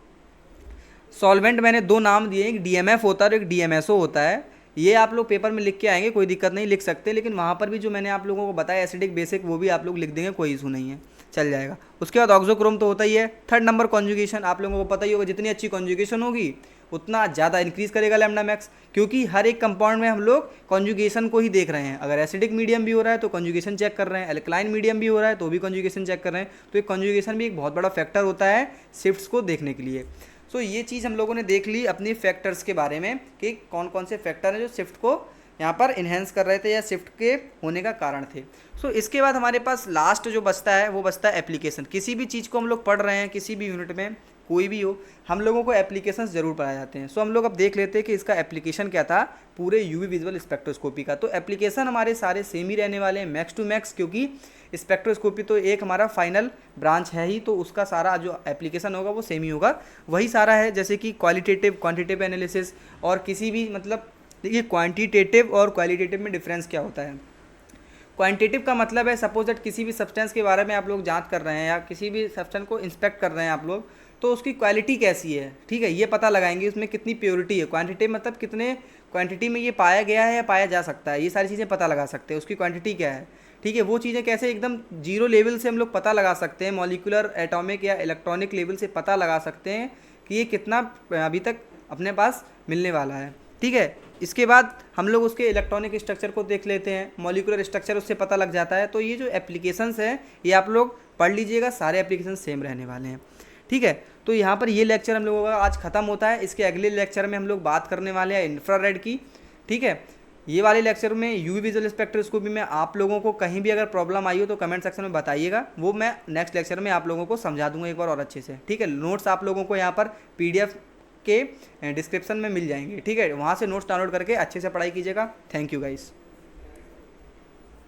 सॉल्वेंट मैंने 2 नाम दिए, एक DMF होता है और एक DMSO होता है। ये आप लोग पेपर में लिख के आएंगे, कोई दिक्कत नहीं, लिख सकते, लेकिन वहाँ पर भी जो मैंने आप लोगों को बताया एसिडिक बेसिक, वो भी आप लोग लिख देंगे, कोई इशू नहीं है, चल जाएगा। उसके बाद ऑक्सोक्रोम तो होता ही है। 3rd नंबर कॉन्जुगेशन, आप लोगों को पता ही होगा, जितनी अच्छी कॉन्जुगेशन होगी उतना ज़्यादा इंक्रीज़ करेगा लैम्डा मैक्स, क्योंकि हर एक कंपाउंड में हम लोग कॉन्जुगेशन को ही देख रहे हैं। अगर एसिडिक मीडियम भी हो रहा है तो कॉन्जुगेशन चेक कर रहे हैं, एल्कलाइन मीडियम भी हो रहा है तो भी कॉन्जुगेशन चेक कर रहे हैं। तो ये कॉन्जुगेशन भी एक बहुत बड़ा फैक्टर होता है शिफ्ट्स को देखने के लिए। सो ये चीज़ हम लोगों ने देख ली अपनी फैक्टर्स के बारे में कि कौन कौन से फैक्टर हैं जो शिफ्ट को यहाँ पर इन्हेंस कर रहे थे या शिफ्ट के होने का कारण थे। सो इसके बाद हमारे पास लास्ट जो बचता है वो बचता है एप्लीकेशन। किसी भी चीज़ को हम लोग पढ़ रहे हैं, किसी भी यूनिट में कोई भी हो, हम लोगों को एप्लीकेशंस जरूर पढ़ाए जाते हैं। सो हम लोग अब देख लेते हैं कि इसका एप्लीकेशन क्या था पूरे यूवी विजुअल स्पेक्ट्रोस्कोपी का। तो एप्लीकेशन हमारे सारे सेम ही रहने वाले हैं मैक्स टू मैक्स, क्योंकि स्पेक्ट्रोस्कोपी तो एक हमारा फाइनल ब्रांच है ही, तो उसका सारा जो एप्लीकेशन होगा वो सेम ही होगा, वही सारा है। जैसे कि क्वालिटेटिव क्वांटिटेटिव एनालिसिस और किसी भी मतलब देखिए क्वांटिटेटिव और क्वालिटेटिव में डिफरेंस क्या होता है। क्वांटिटेटिव का मतलब है सपोज दैट किसी भी सब्सटेंस के बारे में आप लोग जांच कर रहे हैं या किसी भी सब्सटेंस को इंस्पेक्ट कर रहे हैं आप लोग, तो उसकी क्वालिटी कैसी है, ठीक है, ये पता लगाएंगे, उसमें कितनी प्योरिटी है। क्वांटिटी मतलब कितने क्वांटिटी में ये पाया गया है या पाया जा सकता है, ये सारी चीज़ें पता लगा सकते हैं, उसकी क्वांटिटी क्या है, ठीक है। वो चीज़ें कैसे एकदम जीरो लेवल से हम लोग पता लगा सकते हैं, मॉलिक्यूलर एटॉमिक या इलेक्ट्रॉनिक लेवल से पता लगा सकते हैं कि ये कितना अभी तक अपने पास मिलने वाला है, ठीक है। इसके बाद हम लोग उसके इलेक्ट्रॉनिक स्ट्रक्चर को देख लेते हैं, मॉलिक्यूलर स्ट्रक्चर उससे पता लग जाता है। तो ये जो एप्लीकेशंस हैं ये आप लोग पढ़ लीजिएगा, सारे एप्लीकेशन सेम रहने वाले हैं, ठीक है। तो यहाँ पर ये लेक्चर हम लोगों का आज ख़त्म होता है। इसके अगले लेक्चर में हम लोग बात करने वाले हैं इंफ्रारेड की, ठीक है। ये वाले लेक्चर में यूवी विजुअल स्पेक्ट्रोस्कोपी में आप लोगों को कहीं भी अगर प्रॉब्लम आई हो तो कमेंट सेक्शन में बताइएगा, वो मैं नेक्स्ट लेक्चर में आप लोगों को समझा दूंगा एक बार और अच्छे से, ठीक है। नोट्स आप लोगों को यहाँ पर PDF के डिस्क्रिप्शन में मिल जाएंगे, ठीक है, वहाँ से नोट्स डाउनलोड करके अच्छे से पढ़ाई कीजिएगा। Thank you guys.